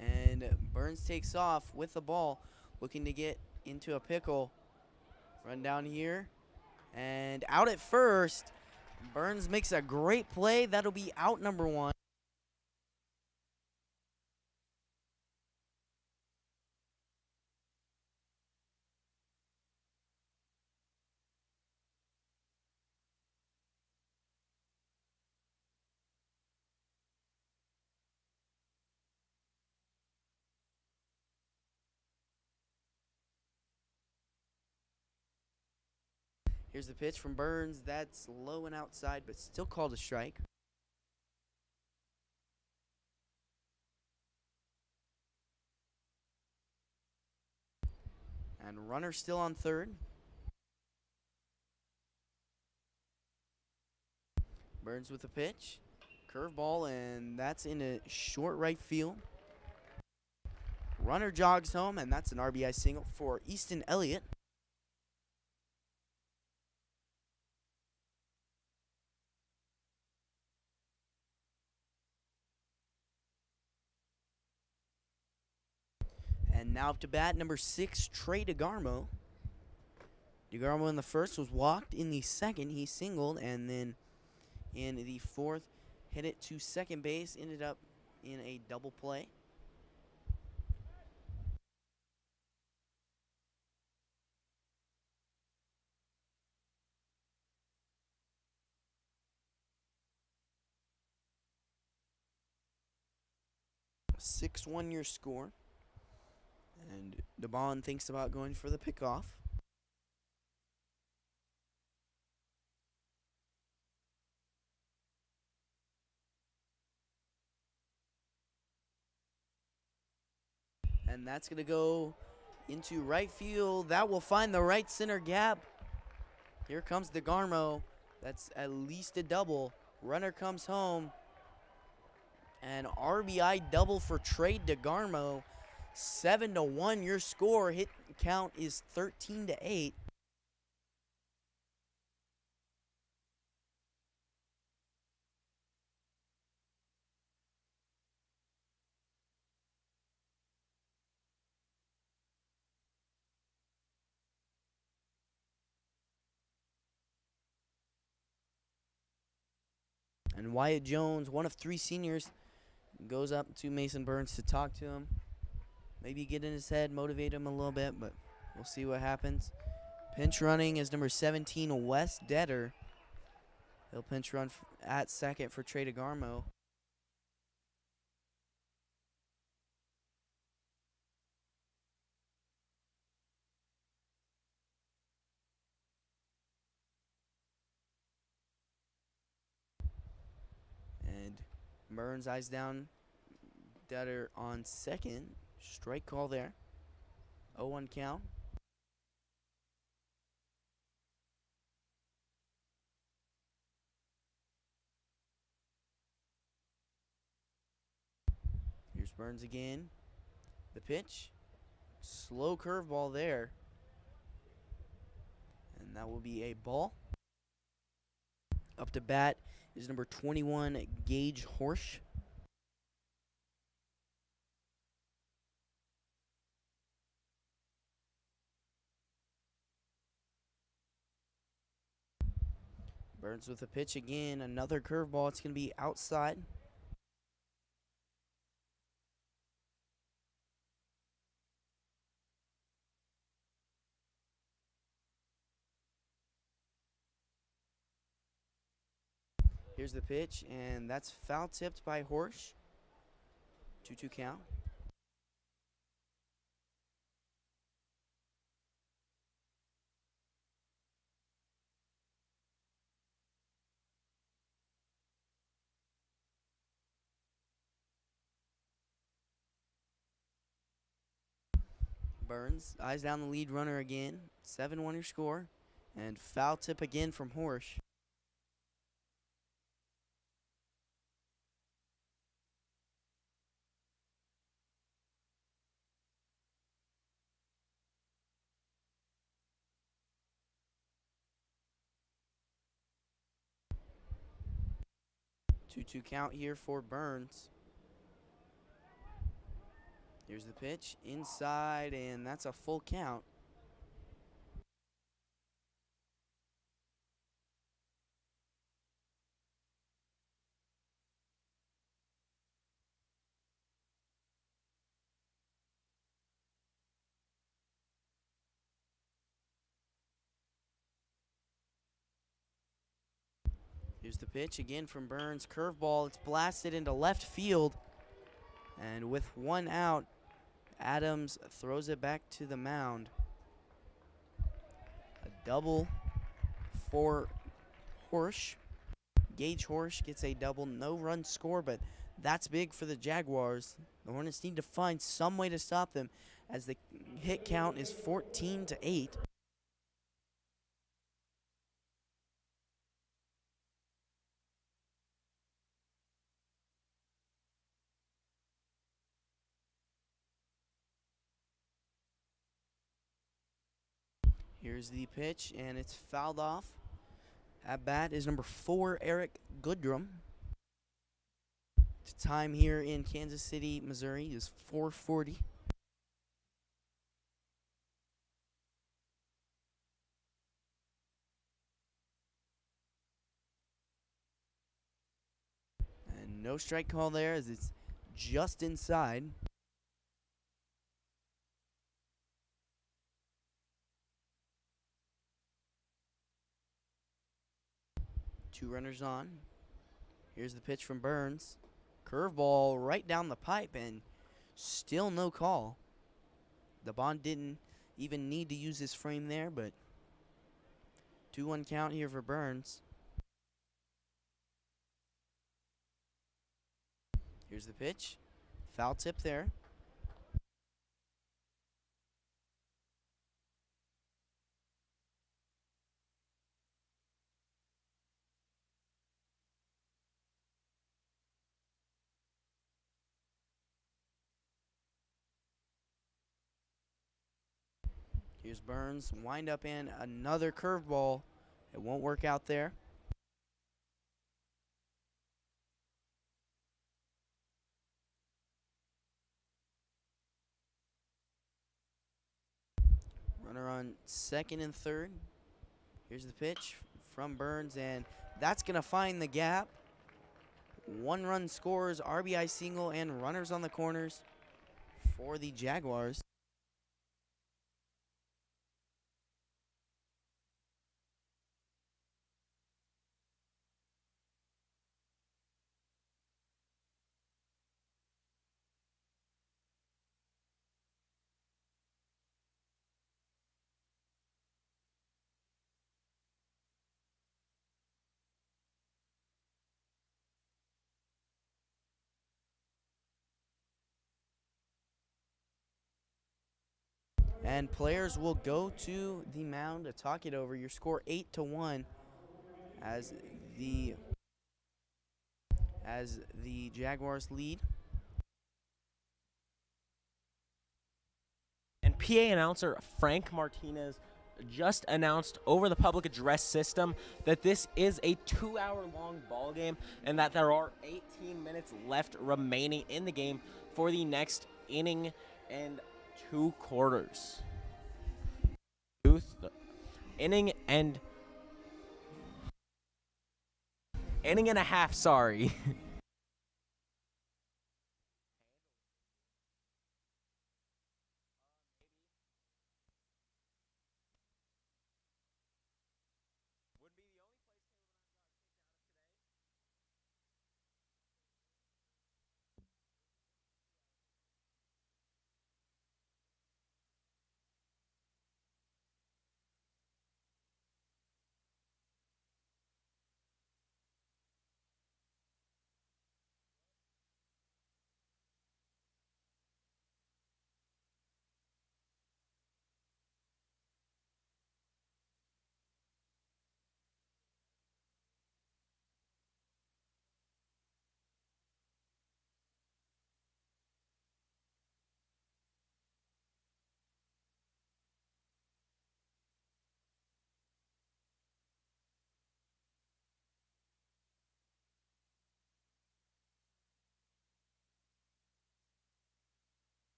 And Burns takes off with the ball, looking to get into a pickle. Run down here, and out at first. Burns makes a great play. That'll be out number 1. Here's the pitch from Burns. That's low and outside, but still called a strike. And runner still on third. Burns with the pitch. Curveball, and that's in a short right field. Runner jogs home, and that's an RBI single for Easton Elliott. And now up to bat, number 6, Trey DeGarmo. DeGarmo in the first was walked. In the second, he singled, and then in the fourth, hit it to second base. Ended up in a double play. A 6-1 your score. And DeBon thinks about going for the pickoff. And that's going to go into right field. That will find the right center gap. Here comes DeGarmo. That's at least a double. Runner comes home. An RBI double for Trey DeGarmo. 7-1 your score. Hit count is 13-8. And Wyatt Jones, one of 3 seniors, goes up to Mason Burns to talk to him. Maybe get in his head, motivate him a little bit, but we'll see what happens. Pinch running is number 17, Wes Detter. He'll pinch run at second for Trey DeGarmo. And Burns eyes down Detter on second. Strike call there. 0-1 count. Here's Burns again. The pitch. Slow curveball there. And that will be a ball. Up to bat is number 21, Gage Horsch. Burns with a pitch again. Another curveball. It's going to be outside. Here's the pitch, and that's foul tipped by Horsch. 2-2 count. Burns eyes down the lead runner again. 7-1 your score. And foul tip again from Horsch. Two-two count here for Burns. Here's the pitch, inside, and that's a full count. Here's the pitch again from Burns. Curveball, it's blasted into left field. And with one out, Adams throws it back to the mound. A double for Horsch. Gage Horsch gets a double, no run score, but that's big for the Jaguars. The Hornets need to find some way to stop them as the hit count is 14-8. Here's the pitch, and it's fouled off. At bat is number 4, Eric Goodrum. The time here in Kansas City, Missouri is 4:40. And no strike call there as it's just inside. Two runners on. Here's the pitch from Burns. Curveball right down the pipe and still no call. The Bond didn't even need to use his frame there, but 2-1 count here for Burns. Here's the pitch. Foul tip there. Here's Burns, wind up and another curveball. It won't work out there. Runner on second and third. Here's the pitch from Burns, and that's going to find the gap. 1 run scores, RBI single, and runners on the corners for the Jaguars. And players will go to the mound to talk it over. Your score 8-1 as the Jaguars lead. And PA announcer Frank Martinez just announced over the public address system that this is a 2-hour-long ball game and that there are 18 minutes left remaining in the game for the next inning and 2 quarters. Inning and a half, sorry.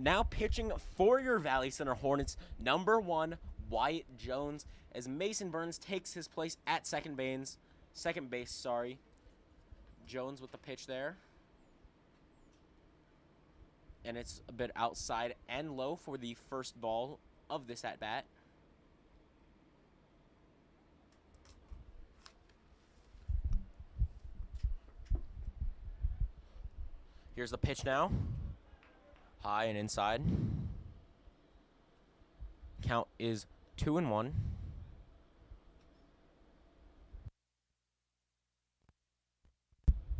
Now pitching for your Valley Center Hornets, number 1, Wyatt Jones, as Mason Burns takes his place at second base. Jones with the pitch there. And it's a bit outside and low for the first ball of this at-bat. Here's the pitch now. High and inside. Count is 2-1.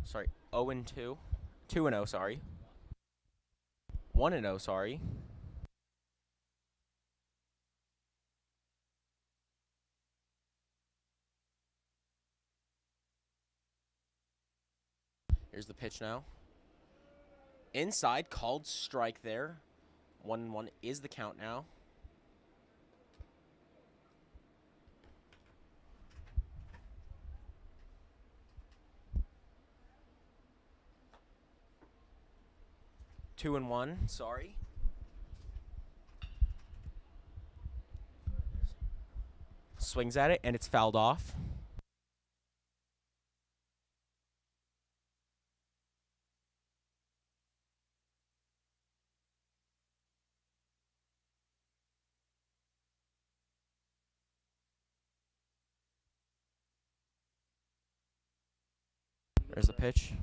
Sorry, 0-2. 2-0, sorry. 1-0, sorry. Here's the pitch now. Inside, called strike there. 1-1 is the count now. Two and one, sorry. Swings at it, and it's fouled off. There's the pitch.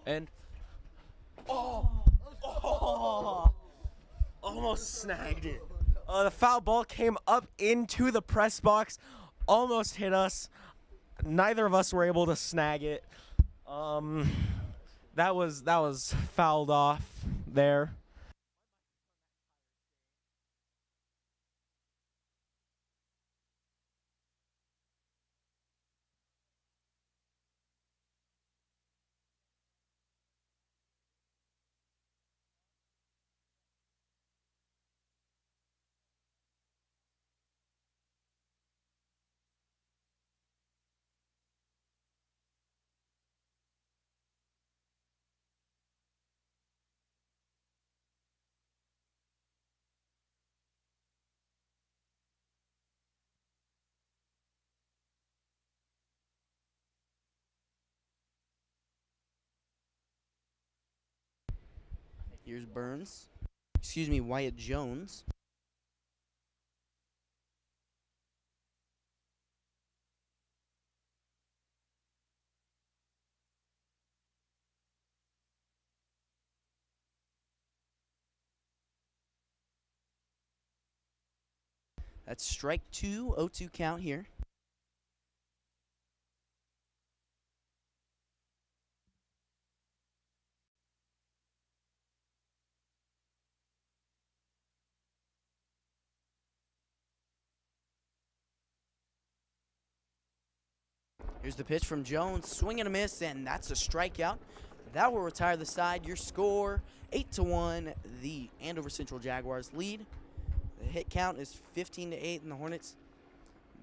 And almost snagged it. The foul ball came up into the press box, almost hit us. Neither of us were able to snag it. That was fouled off there. Here's Burns. Excuse me, Wyatt Jones. That's strike 2, 0-2 count here. Here's the pitch from Jones, swing and a miss, and that's a strikeout. That will retire the side. Your score, 8-1. The Andover Central Jaguars lead. The hit count is 15-8, and the Hornets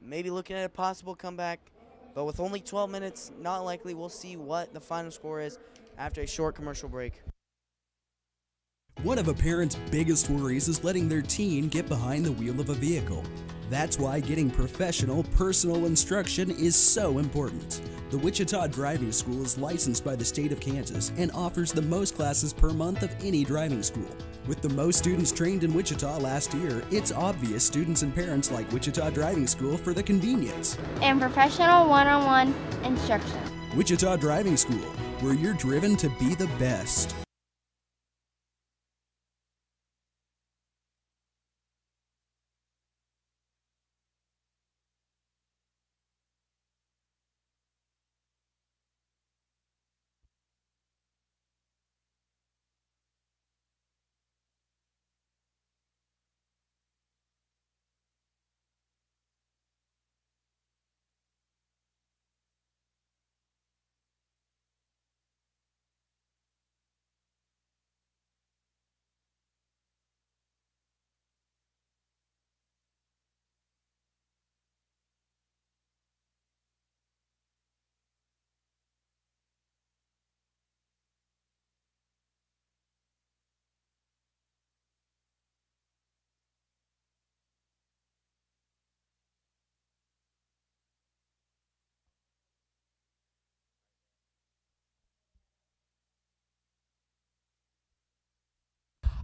maybe looking at a possible comeback, but with only 12 minutes, not likely. We'll see what the final score is after a short commercial break. One of a parent's biggest worries is letting their teen get behind the wheel of a vehicle. That's why getting professional, personal instruction is so important. The Wichita Driving School is licensed by the state of Kansas and offers the most classes per month of any driving school. With the most students trained in Wichita last year, it's obvious students and parents like Wichita Driving School for the convenience and professional one-on-one instruction. Wichita Driving School, where you're driven to be the best.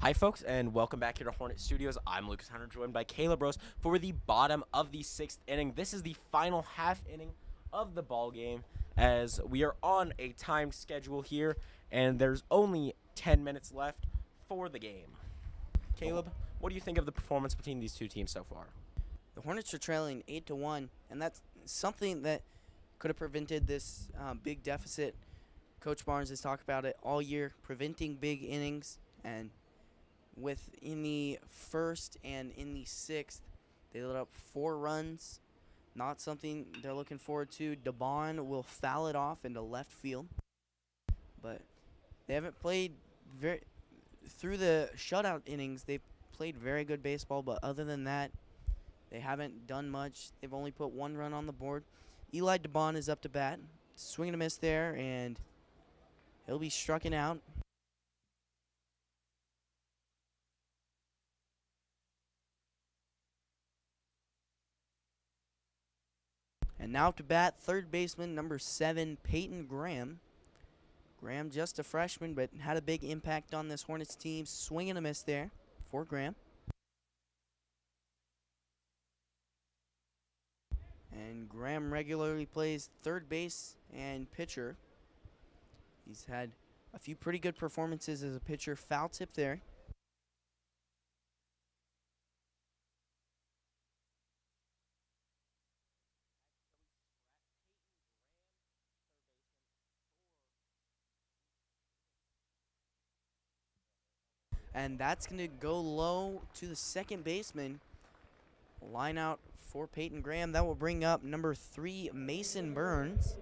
Hi, folks, and welcome back here to Hornet Studios. I'm Lucas Hunter, joined by Caleb Rose for the bottom of the 6th inning. This is the final half inning of the ball game, as we are on a timed schedule here, and there's only 10 minutes left for the game. Caleb, what do you think of the performance between these two teams so far? The Hornets are trailing 8-1, and that's something that could have prevented this big deficit. Coach Barnes has talked about it all year, preventing big innings, and in the first and in the 6th, they let up 4 runs. Not something they're looking forward to. DeBon will foul it off into left field. But they haven't played through the shutout innings. They've played very good baseball, but other than that, they haven't done much. They've only put 1 run on the board. Eli DeBon is up to bat. Swing and a miss there, and he'll be striking out. And now to bat, third baseman, number 7, Peyton Graham. Graham, just a freshman, but had a big impact on this Hornets team. Swing and a miss there for Graham. And Graham regularly plays third base and pitcher. He's had a few pretty good performances as a pitcher. Foul tip there. And that's going to go low to the second baseman. Line out for Peyton Graham. That will bring up number 3, Mason Burns.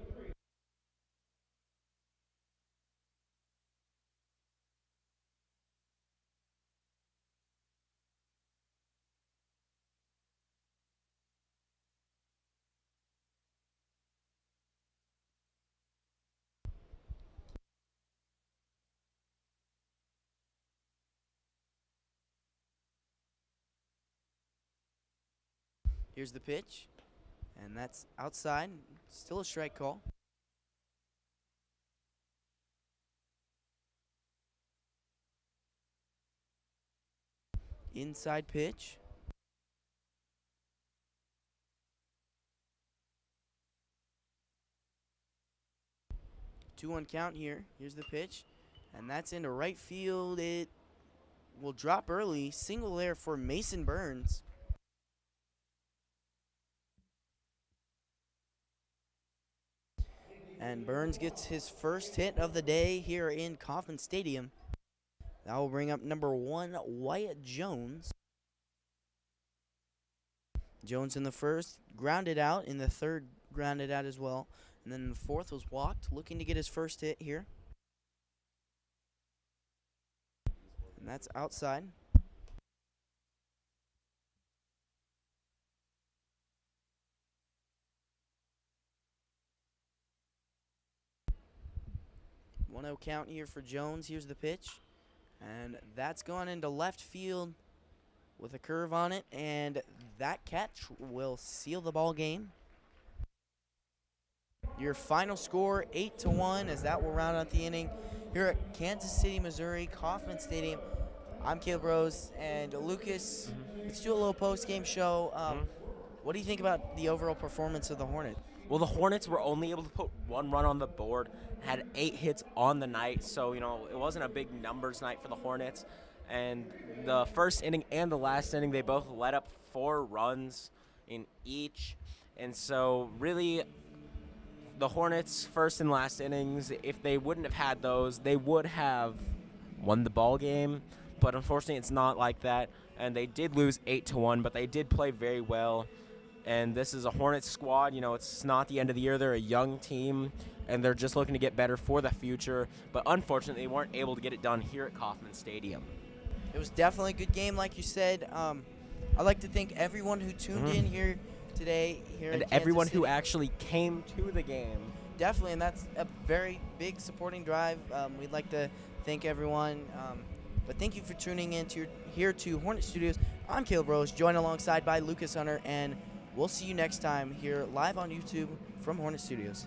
Here's the pitch, and that's outside. Still a strike call. Inside pitch. 2-1 count here. Here's the pitch, and that's into right field. It will drop early. Single there for Mason Burns. And Burns gets his first hit of the day here in Kaufman Stadium. That will bring up number 1, Wyatt Jones. Jones in the first, grounded out. In the third, grounded out as well. And then in the fourth was walked, looking to get his first hit here. And that's outside. One-0 count here for Jones. Here's the pitch. And that's gone into left field with a curve on it. And that catch will seal the ball game. Your final score, 8-1, as that will round out the inning here at Kansas City, Missouri, Kaufman Stadium. I'm Caleb Rose, and Lucas, let's do a little post-game show. What do you think about the overall performance of the Hornets? Well, the Hornets were only able to put 1 run on the board, had 8 hits on the night, so, it wasn't a big numbers night for the Hornets. And the first inning and the last inning, they both let up 4 runs in each. And so, really, the Hornets' first and last innings, if they wouldn't have had those, they would have won the ball game. But unfortunately, it's not like that. And they did lose 8-1, but they did play very well. And this is a Hornets squad. It's not the end of the year. They're a young team, and they're just looking to get better for the future. But unfortunately, they weren't able to get it done here at Kaufman Stadium. It was definitely a good game, like you said. I'd like to thank everyone who tuned in here today. And everyone who actually came to the game. Definitely, and that's a very big supporting drive. We'd like to thank everyone. But thank you for tuning in here to Hornet Studios. I'm Caleb Rose, joined alongside by Lucas Hunter, and we'll see you next time here live on YouTube from Hornet Studios.